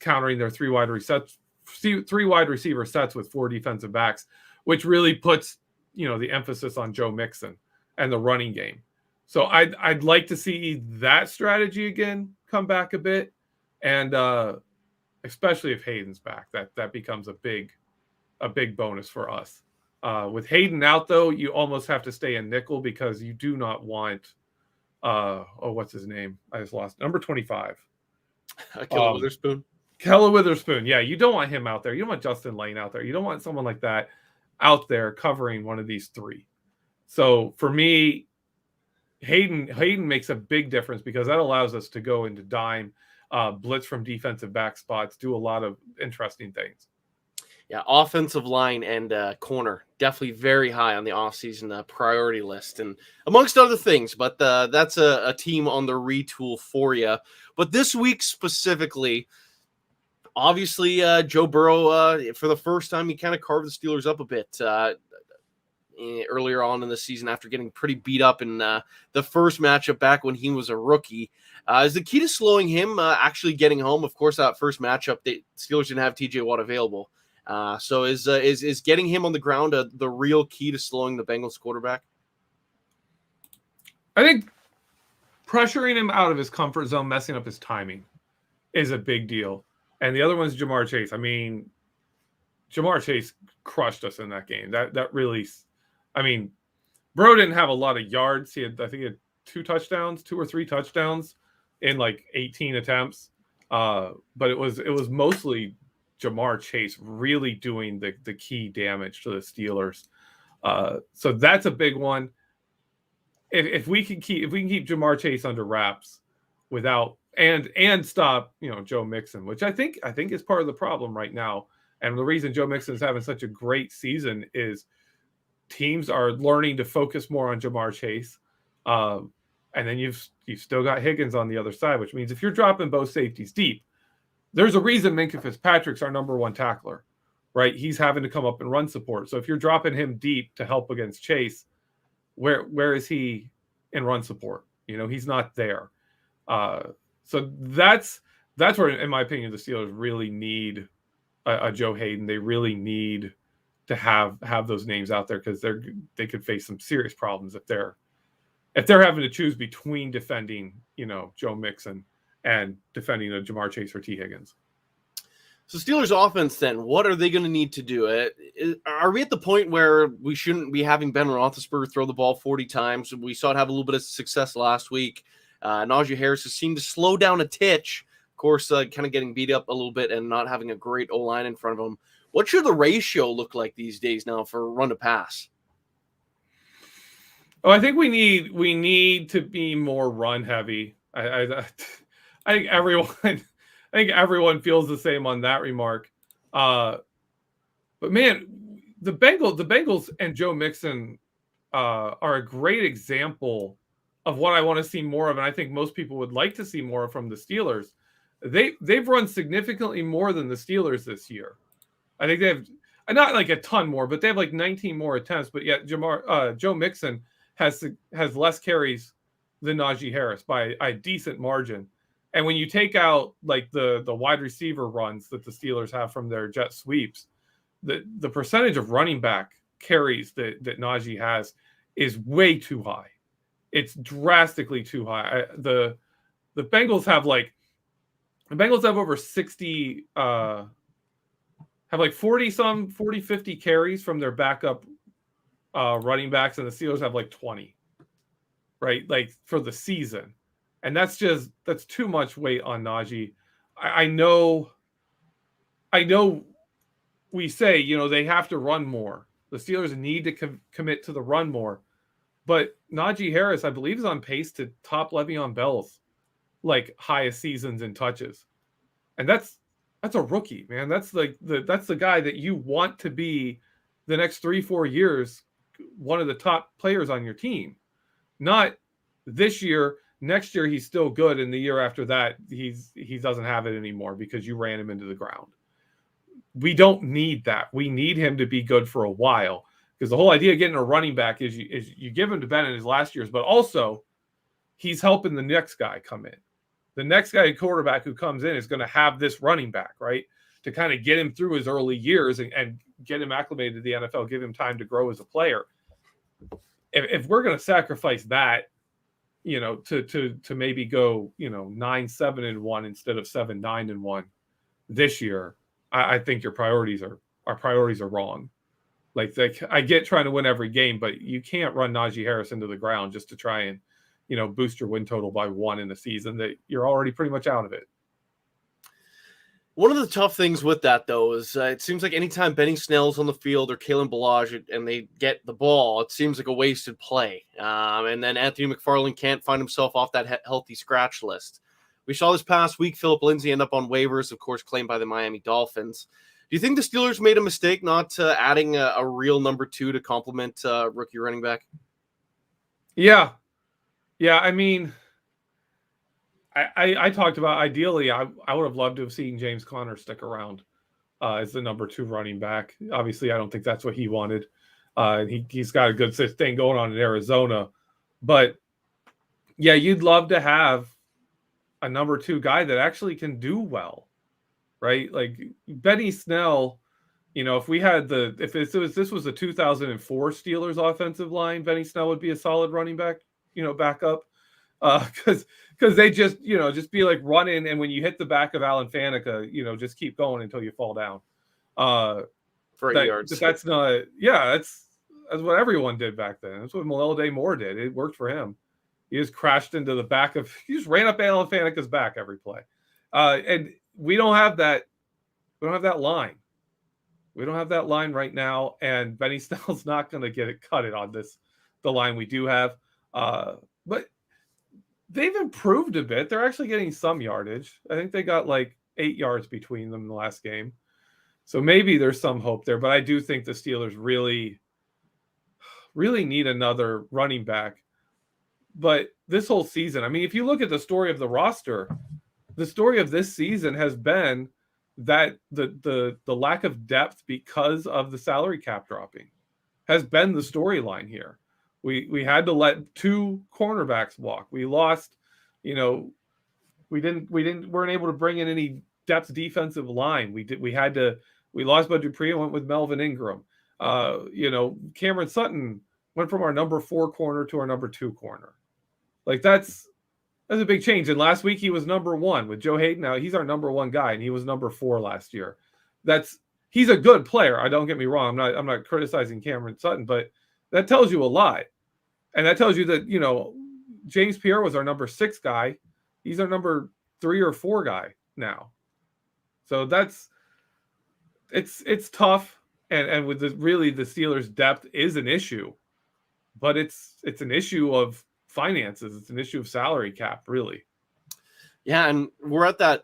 countering their three wide receiver sets with 4 defensive backs, which really puts the emphasis on Joe Mixon and the running game. So I'd like to see that strategy again come back a bit, and especially if Hayden's back, that becomes a big bonus for us. With Hayden out, though, you almost have to stay in nickel because you do not want what's his name? I just lost number 25. Killer Witherspoon. Kella Witherspoon. Yeah, you don't want him out there. You don't want Justin Lane out there. You don't want someone like that out there covering one of these 3. So for me, Hayden makes a big difference because that allows us to go into dime, blitz from defensive back spots, do a lot of interesting things. Yeah, offensive line and corner, definitely very high on the offseason priority list, and amongst other things, but that's a team on the retool for you. But this week specifically, obviously, Joe Burrow, for the first time, he kind of carved the Steelers up a bit earlier on in the season after getting pretty beat up in the first matchup back when he was a rookie. Is the key to slowing him actually getting home? Of course, that first matchup, the Steelers didn't have TJ Watt available. So is getting him on the ground the real key to slowing the Bengals quarterback? I think pressuring him out of his comfort zone, messing up his timing, is a big deal. And the other one's Ja'Marr Chase. I mean, Ja'Marr Chase crushed us in that game. That really, I mean, Burrow didn't have a lot of yards. I think he had 2 or 3 touchdowns in like 18 attempts. But it was mostly Ja'Marr Chase really doing the key damage to the Steelers. So that's a big one. If we can keep Ja'Marr Chase under wraps without and stop Joe Mixon, which I think is part of the problem right now. And the reason Joe Mixon is having such a great season is teams are learning to focus more on Ja'Marr Chase. And then you've still got Higgins on the other side, which means if you're dropping both safeties deep, there's a reason Minkah Fitzpatrick's our number 1 tackler, right? He's having to come up and run support. So if you're dropping him deep to help against Chase, where is he in run support? He's not there. So that's where, in my opinion, the Steelers really need a Joe Hayden. They really need to have those names out there because they could face some serious problems if they're having to choose between defending Joe Mixon and defending a Ja'Marr Chase or T. Higgins. So Steelers offense, then, what are they going to need to do? Are we at the point where we shouldn't be having Ben Roethlisberger throw the ball 40 times? We saw it have a little bit of success last week. Najee Harris has seemed to slow down a titch. Of course, kind of getting beat up a little bit and not having a great O-line in front of him. What should the ratio look like these days now for run to pass? Oh, I think we need to be more run heavy. I think everyone feels the same on that remark. But man, the Bengals and Joe Mixon are a great example of what I want to see more of, and I think most people would like to see more from the Steelers. They've run significantly more than the Steelers this year. I think they have not like a ton more, but they have like 19 more attempts. But yet Joe Mixon has less carries than Najee Harris by a decent margin. And when you take out like the wide receiver runs that the Steelers have from their jet sweeps, the percentage of running back carries that Najee has is way too high. It's drastically too high. The Bengals have like The Bengals have over 60, have like 40, 50 carries from their backup running backs, and the Steelers have like 20, right? Like for the season. And that's too much weight on Najee. I know we say, they have to run more. The Steelers need to commit to the run more. But Najee Harris, I believe, is on pace to top Le'Veon Bell's like highest seasons in touches. And that's a rookie, man. That's that's the guy that you want to be the next 3-4 years, one of the top players on your team. Not this year, next year he's still good, and the year after that he doesn't have it anymore because you ran him into the ground. We don't need that. We need him to be good for a while, because the whole idea of getting a running back is you give him to Ben in his last years, but also he's helping the next guy come in. The next guy, quarterback who comes in, is going to have this running back, right, to kind of get him through his early years and get him acclimated to the NFL, give him time to grow as a player. If we're going to sacrifice that, to maybe go, 9-7-1 instead of 7-9-1 this year, I think our priorities are wrong. Like I get trying to win every game, but you can't run Najee Harris into the ground just to try and, boost your win total by 1 in the season that you're already pretty much out of it. One of the tough things with that, though, is it seems like anytime Benny Snell's on the field or Kalen Ballage and they get the ball, it seems like a wasted play. And then Anthony McFarland can't find himself off that healthy scratch list. We saw this past week Phillip Lindsay end up on waivers, of course, claimed by the Miami Dolphins. Do you think the Steelers made a mistake not adding a real number 2 to complement rookie running back? Yeah. I mean, I talked about ideally, I would have loved to have seen James Conner stick around as the number 2 running back. Obviously, I don't think that's what he wanted. He's got a good thing going on in Arizona. But, yeah, you'd love to have a number 2 guy that actually can do well, right? Like Benny Snell, if this was a 2004 Steelers offensive line, Benny Snell would be a solid running back, backup. Because they just be like running, and when you hit the back of Alan Faneca, just keep going until you fall down. For 8 yards. That's not. Yeah, that's what everyone did back then. That's what Mcleod Moore did. It worked for him. He just crashed into the back of. He just ran up Alan Faneca's back every play. And we don't have that. We don't have that line. We don't have that line right now, and Benny Snell's not going to get it cut it on the line we do have. But they've improved a bit. They're actually getting some yardage. I think they got like 8 yards between them in the last game. So maybe there's some hope there. But I do think the Steelers really, really need another running back. But this whole season, I mean, if you look at the story of the roster, the story of this season has been that the lack of depth because of the salary cap dropping has been the storyline here. We had to let 2 cornerbacks walk. We lost, we weren't able to bring in any depth defensive line. We lost Bud Dupree and went with Melvin Ingram. Cameron Sutton went from our number 4 corner to our number 2 corner. Like that's a big change. And last week he was number 1 with Joe Hayden. Now he's our number 1 guy, and he was number 4 last year. He's a good player. I don't get me wrong. I'm not criticizing Cameron Sutton, but that tells you a lot. And that tells you that, James Pierre was our number 6 guy. He's our number 3 or 4 guy now. So it's tough. And with the Steelers' depth is an issue, but it's an issue of finances. It's an issue of salary cap, really. Yeah. And we're at that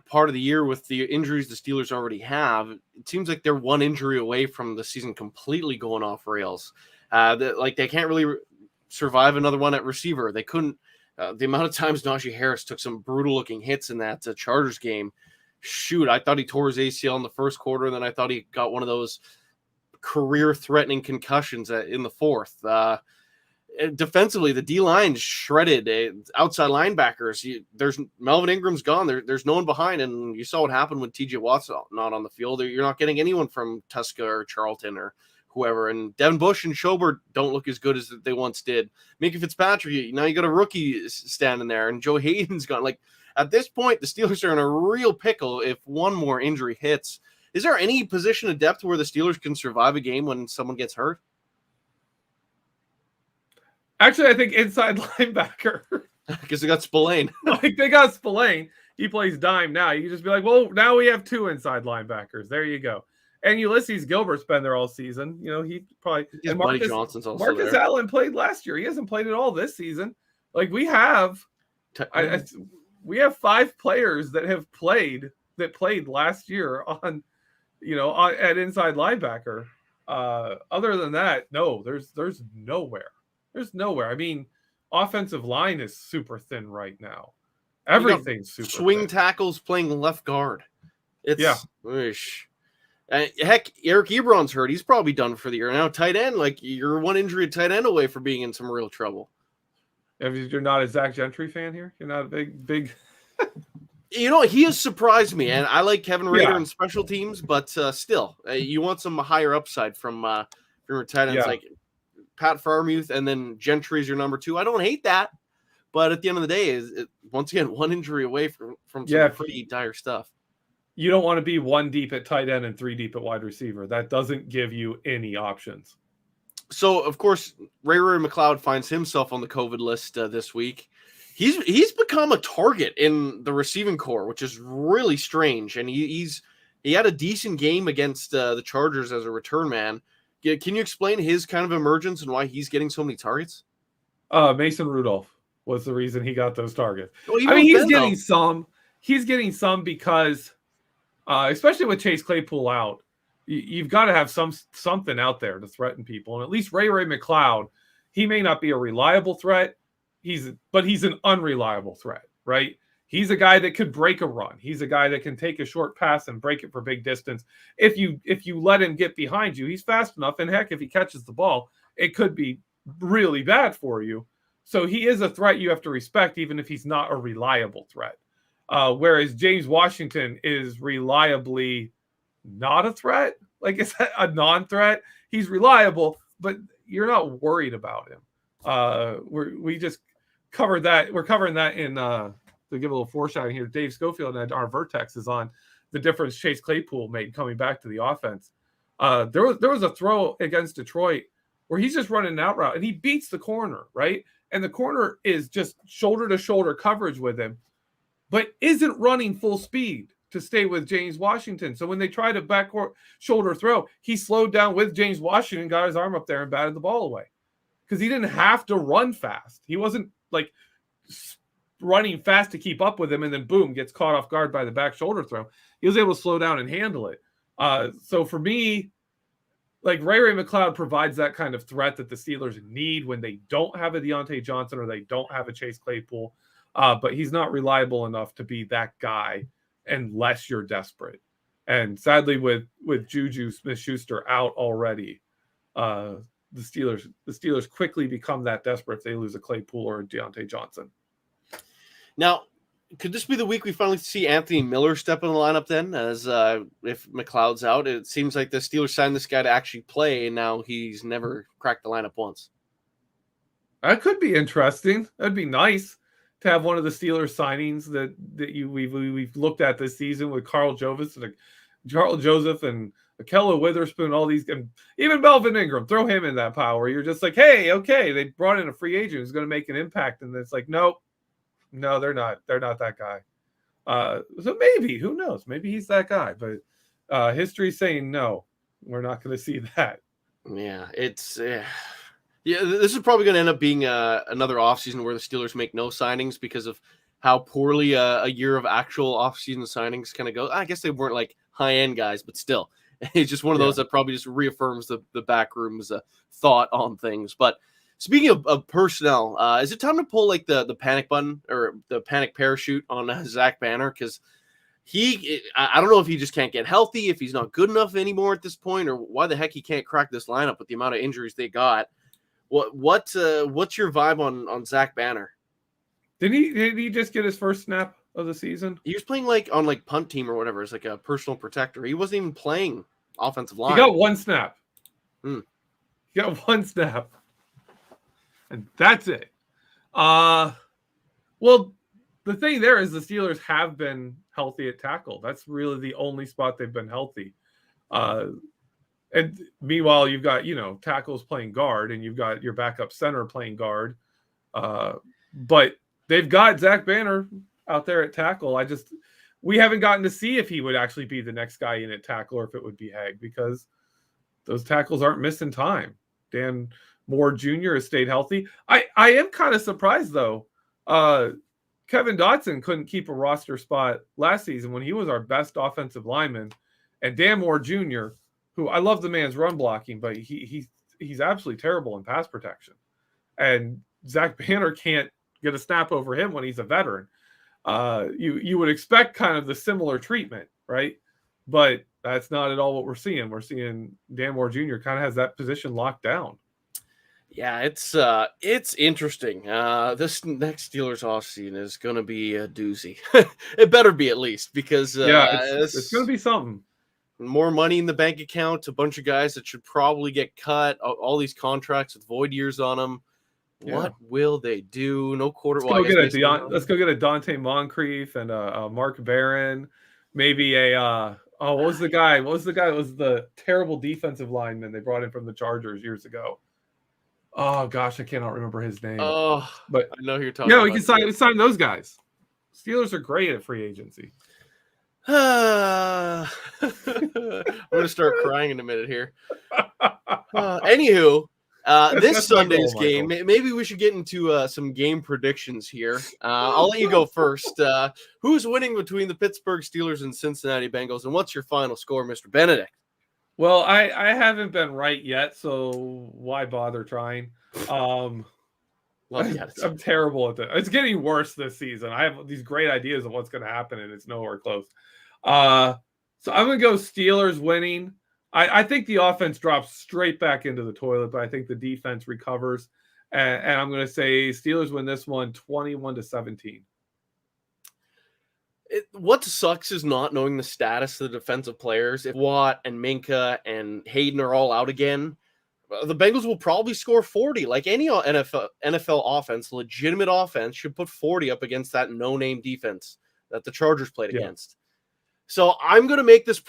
part of the year with the injuries the Steelers already have. It seems like they're 1 injury away from the season completely going off rails. They can't really survive another one at receiver. They couldn't. The amount of times Najee Harris took some brutal-looking hits in that Chargers game. Shoot, I thought he tore his ACL in the first quarter, and then I thought he got one of those career-threatening concussions in the fourth. Defensively, the D-line shredded. Outside linebackers, there's Melvin Ingram's gone. There's no one behind, and you saw what happened when T.J. Watt's not on the field. You're not getting anyone from Tuska or Charlton or whoever. And Devin Bush and Schobert don't look as good as they once did. Minkah Fitzpatrick, now you got a rookie standing there, and Joe Hayden's gone. Like at this point, the Steelers are in a real pickle if one more injury hits. Is there any position of depth where the Steelers can survive a game when someone gets hurt? Actually, I think inside linebacker. Because they got Spillane. Like, they got Spillane. He plays dime now. You can just be like, well, now we have 2 inside linebackers. There you go. And Ulysses Gilbert's been there all season. You know, he probably – and Buddy Johnson's also Marcus there. Allen played last year. He hasn't played at all this season. Like, we have we have 5 players that played last year on, you know, at inside linebacker. Other than that, no, there's nowhere. There's nowhere. I mean, offensive line is super thin right now. Everything's super swing thin. tackles playing left guard. It's Ish. Heck, Eric Ebron's hurt. He's probably done for the year. Now, tight end, like, you're one injury at tight end away from being in some real trouble. You're not a Zach Gentry fan here? You're not a big... You know, he has surprised me, and I like Kevin Rader in special teams, but still, you want some higher upside from your tight ends like Pat Freiermuth, and then Gentry's your number 2. I don't hate that, but at the end of the day, once again, one injury away from some pretty dire stuff. You don't want to be 1 deep at tight end and 3 deep at wide receiver. That doesn't give you any options. So, of course, Ray Mcleod finds himself on the COVID list this week. He's become a target in the receiving corps, which is really strange. And he had a decent game against the Chargers as a return man. Can you explain his kind of emergence and why he's getting so many targets? Mason Rudolph was the reason he got those targets. Well, I mean, he's getting some. He's getting some because, especially with Chase Claypool out, you've got to have something out there to threaten people. And at least Ray Mcleod, he may not be a reliable threat, but he's an unreliable threat, right? He's a guy that could break a run. He's a guy that can take a short pass and break it for big distance. If you let him get behind you, he's fast enough. And heck, if he catches the ball, it could be really bad for you. So he is a threat you have to respect, even if he's not a reliable threat. Whereas James Washington is reliably not a threat. Like, it's a non-threat. He's reliable, but you're not worried about him. We just covered that. We're covering that in to give a little foreshadowing here. Dave Schofield and our Vertex is on the difference Chase Claypool made coming back to the offense. There was a throw against Detroit where he's just running an out route and he beats the corner, right? And the corner is just shoulder to shoulder coverage with him, but isn't running full speed to stay with James Washington. So when they tried a back shoulder throw, he slowed down with James Washington, got his arm up there and batted the ball away because he didn't have to run fast. He wasn't like running fast to keep up with him and then boom, gets caught off guard by the back shoulder throw. He was able to slow down and handle it. So for me, like Ray Mcleod provides that kind of threat that the Steelers need when they don't have a Deontay Johnson or they don't have a Chase Claypool. But he's not reliable enough to be that guy unless you're desperate. And sadly, with Juju Smith-Schuster out already, the Steelers quickly become that desperate if they lose a Claypool or a Deontay Johnson. Now, could this be the week we finally see Anthony Miller step in the lineup then? As if McLeod's out, it seems like the Steelers signed this guy to actually play, and now he's never cracked the lineup once. That could be interesting. That'd be nice to have one of the Steelers signings that we've looked at this season with Carl Joseph and Akello Witherspoon, all these, and even Melvin Ingram. Throw him in that pile where you're just like, hey, okay, they brought in a free agent who's going to make an impact, and it's like, nope. No, they're not. They're not that guy. So maybe, who knows? Maybe he's that guy. But history's saying no. We're not going to see that. Yeah, it's this is probably going to end up being another offseason where the Steelers make no signings because of how poorly a year of actual offseason signings kind of go. I guess they weren't like high-end guys, but still. It's just one of those that probably just reaffirms the back room's thought on things. But speaking of personnel, is it time to pull like the panic button or the panic parachute on Zach Banner? Because I don't know if he just can't get healthy, if he's not good enough anymore at this point, or why the heck he can't crack this lineup with the amount of injuries they got. What's your vibe on Zach Banner? Did he just get his first snap of the season? He was playing like on like punt team or whatever. It's like a personal protector. He wasn't even playing offensive line. He got one snap. He got one snap. And that's it. Well, the thing there is the Steelers have been healthy at tackle. That's really the only spot they've been healthy. And meanwhile, you've got, tackles playing guard, and you've got your backup center playing guard. But they've got Zach Banner out there at tackle. We haven't gotten to see if he would actually be the next guy in at tackle or if it would be Haig, because those tackles aren't missing time. Dan Moore Jr. has stayed healthy. I am kind of surprised, though. Kevin Dotson couldn't keep a roster spot last season when he was our best offensive lineman. And Dan Moore Jr., who I love the man's run blocking, but he's absolutely terrible in pass protection. And Zach Banner can't get a snap over him when he's a veteran. You would expect kind of the similar treatment, right? But that's not at all what we're seeing. We're seeing Dan Moore Jr. kind of has that position locked down. Yeah, it's interesting. This next Steelers offseason is going to be a doozy. It better be, at least, because it's going to be something. More money in the bank account, a bunch of guys that should probably get cut, all these contracts with void years on them. Yeah. What will they do? No quarter. Let's go get a Dante Moncrief and a Mark Barron. Maybe what was the guy? What was the guy that was the terrible defensive lineman they brought in from the Chargers years ago? Oh gosh, I cannot remember his name. Oh, but I know who you're talking about. Yeah, we can sign those guys. Steelers are great at free agency. I'm going to start crying in a minute here. Anywho, this Sunday's game, maybe we should get into some game predictions here. I'll let you go first. Who's winning between the Pittsburgh Steelers and Cincinnati Bengals, and what's your final score, Mr. Benedict? Well, I haven't been right yet, so why bother trying? I'm terrible at that. It's getting worse this season. I have these great ideas of what's going to happen, and it's nowhere close. So I'm going to go Steelers winning. I think the offense drops straight back into the toilet, but I think the defense recovers. And I'm going to say Steelers win this one 21-17. What sucks is not knowing the status of the defensive players. If Watt and Minka and Hayden are all out again, the Bengals will probably score 40. Like any NFL offense, legitimate offense, should put 40 up against that no-name defense that the Chargers played against. So I'm going to make this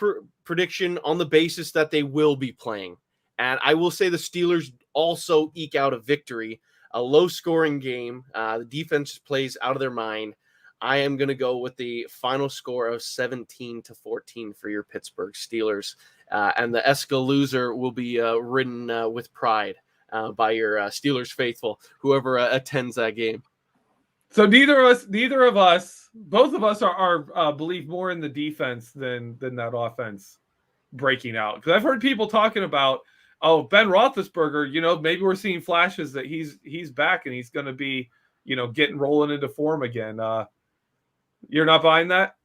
prediction on the basis that they will be playing. And I will say the Steelers also eke out a victory, a low-scoring game. The defense plays out of their mind. I am going to go with the final score of 17-14 for your Pittsburgh Steelers. And the Escalooser will be ridden with pride by your Steelers faithful, whoever attends that game. So both of us are believe more in the defense than that offense breaking out. Because I've heard people talking about, Ben Roethlisberger, maybe we're seeing flashes that he's back and he's going to be, getting rolling into form again. You're not buying that?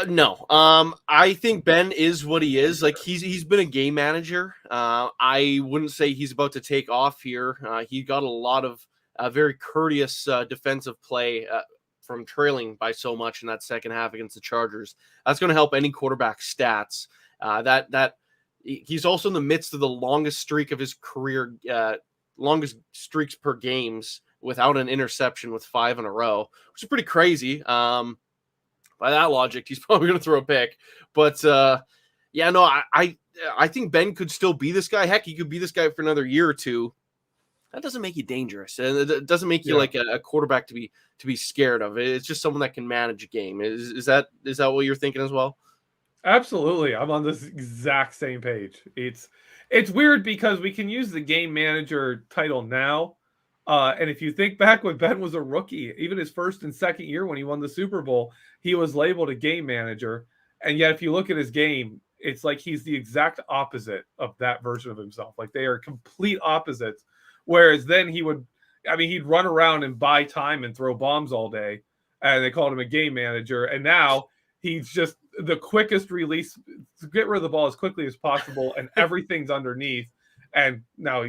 No. I think Ben is what he is. Like he's been a game manager. I wouldn't say he's about to take off here. He got a lot of very courteous defensive play from trailing by so much in that second half against the Chargers. That's going to help any quarterback stats. That he's also in the midst of the longest streak of his career, longest streaks per games without an interception with 5 in a row, which is pretty crazy. By that logic, he's probably going to throw a pick. But I think Ben could still be this guy. Heck, he could be this guy for another year or two. That doesn't make you dangerous, and it doesn't make you like a quarterback to be scared of. It's just someone that can manage a game. Is that what you're thinking as well? Absolutely, I'm on this exact same page. It's weird because we can use the game manager title now, and if you think back when Ben was a rookie, even his first and second year when he won the Super Bowl, he was labeled a game manager, and yet if you look at his game, it's like he's the exact opposite of that version of himself. Like they are complete opposites. Whereas then he'd run around and buy time and throw bombs all day, and they called him a game manager. And now he's just the quickest release to get rid of the ball as quickly as possible, and everything's underneath. And now,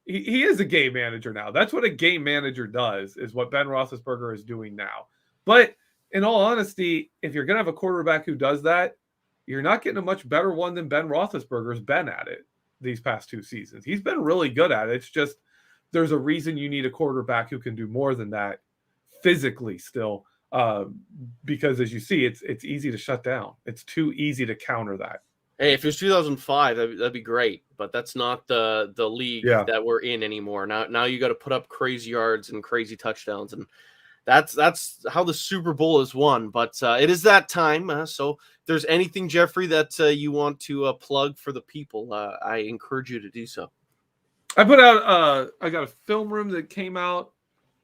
he is a game manager now. That's what a game manager does, is what Ben Roethlisberger is doing now. But in all honesty, if you're going to have a quarterback who does that, you're not getting a much better one than Ben Roethlisberger's been at it these past 2 seasons. He's been really good at it. It's just there's a reason you need a quarterback who can do more than that physically still because as you see, it's easy to shut down. It's too easy to counter that. Hey, if it was 2005, that'd be great, but that's not the league that we're in anymore. Now you got to put up crazy yards and crazy touchdowns, and that's how the Super Bowl is won. But it is that time. So if there's anything, Geoffrey, that you want to plug for the people, I encourage you to do so. I put out I got a film room that came out,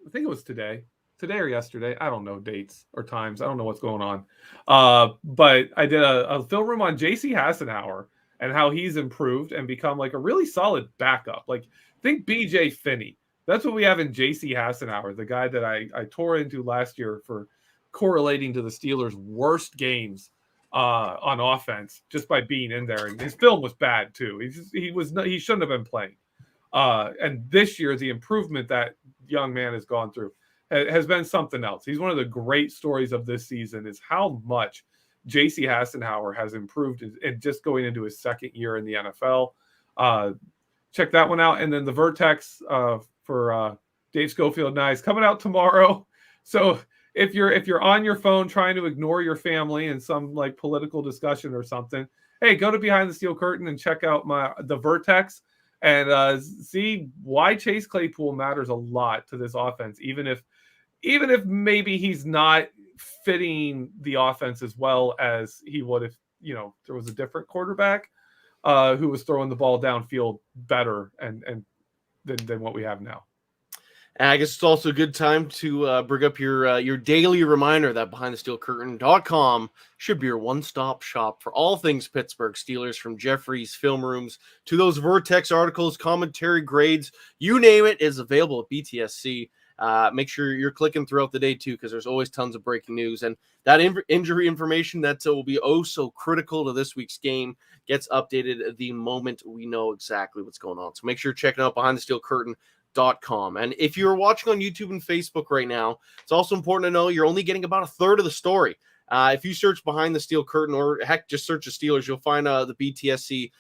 I think it was today or yesterday. I don't know dates or times. I don't know what's going on. But I did a film room on J.C. Hassenauer and how he's improved and become like a really solid backup. Like, think B.J. Finney. That's what we have in J.C. Hassenauer, the guy that I tore into last year for correlating to the Steelers' worst games on offense just by being in there. And his film was bad too. He shouldn't have been playing. And this year, the improvement that young man has gone through has been something else. He's one of the great stories of this season is how much J.C. Hassenauer has improved and just going into his second year in the NFL. Check that one out. And then the Vertex for Dave Schofield and I is coming out tomorrow. So if you're on your phone trying to ignore your family in some like political discussion or something, hey, go to Behind the Steel Curtain and check out the Vertex and see why Chase Claypool matters a lot to this offense, even if maybe he's not fitting the offense as well as he would if there was a different quarterback who was throwing the ball downfield better and than what we have now. And I guess it's also a good time to bring up your daily reminder that BehindTheSteelCurtain.com should be your one-stop shop for all things Pittsburgh Steelers, from Geoffrey's film rooms to those Vertex articles, commentary, grades, you name it is available at BTSC. Make sure you're clicking throughout the day too, because there's always tons of breaking news, and that injury information that will be so critical to this week's game gets updated the moment we know exactly what's going on. So make sure you're checking out BehindTheSteelCurtain.com. And if you're watching on YouTube and Facebook right now, it's also important to know you're only getting about a third of the story. If you search Behind the Steel Curtain, or heck, just search the Steelers, you'll find the BTSC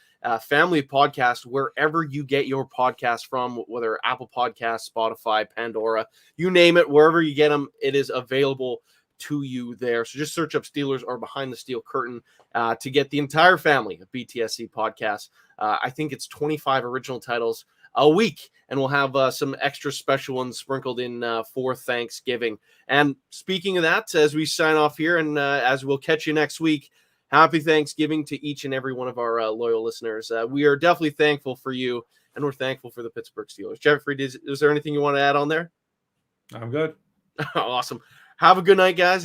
family podcast wherever you get your podcast from, whether Apple Podcasts, Spotify, Pandora, you name it, wherever you get them, it is available to you there. So just search up Steelers or Behind the Steel Curtain to get the entire family of BTSC podcasts. I think it's 25 original titles a week, and we'll have some extra special ones sprinkled in for Thanksgiving. And speaking of that, as we sign off here, and as we'll catch you next week, happy Thanksgiving to each and every one of our loyal listeners. We are definitely thankful for you, and we're thankful for the Pittsburgh Steelers. Geoffrey, is there anything you want to add on there? I'm good. Awesome. Have a good night, guys.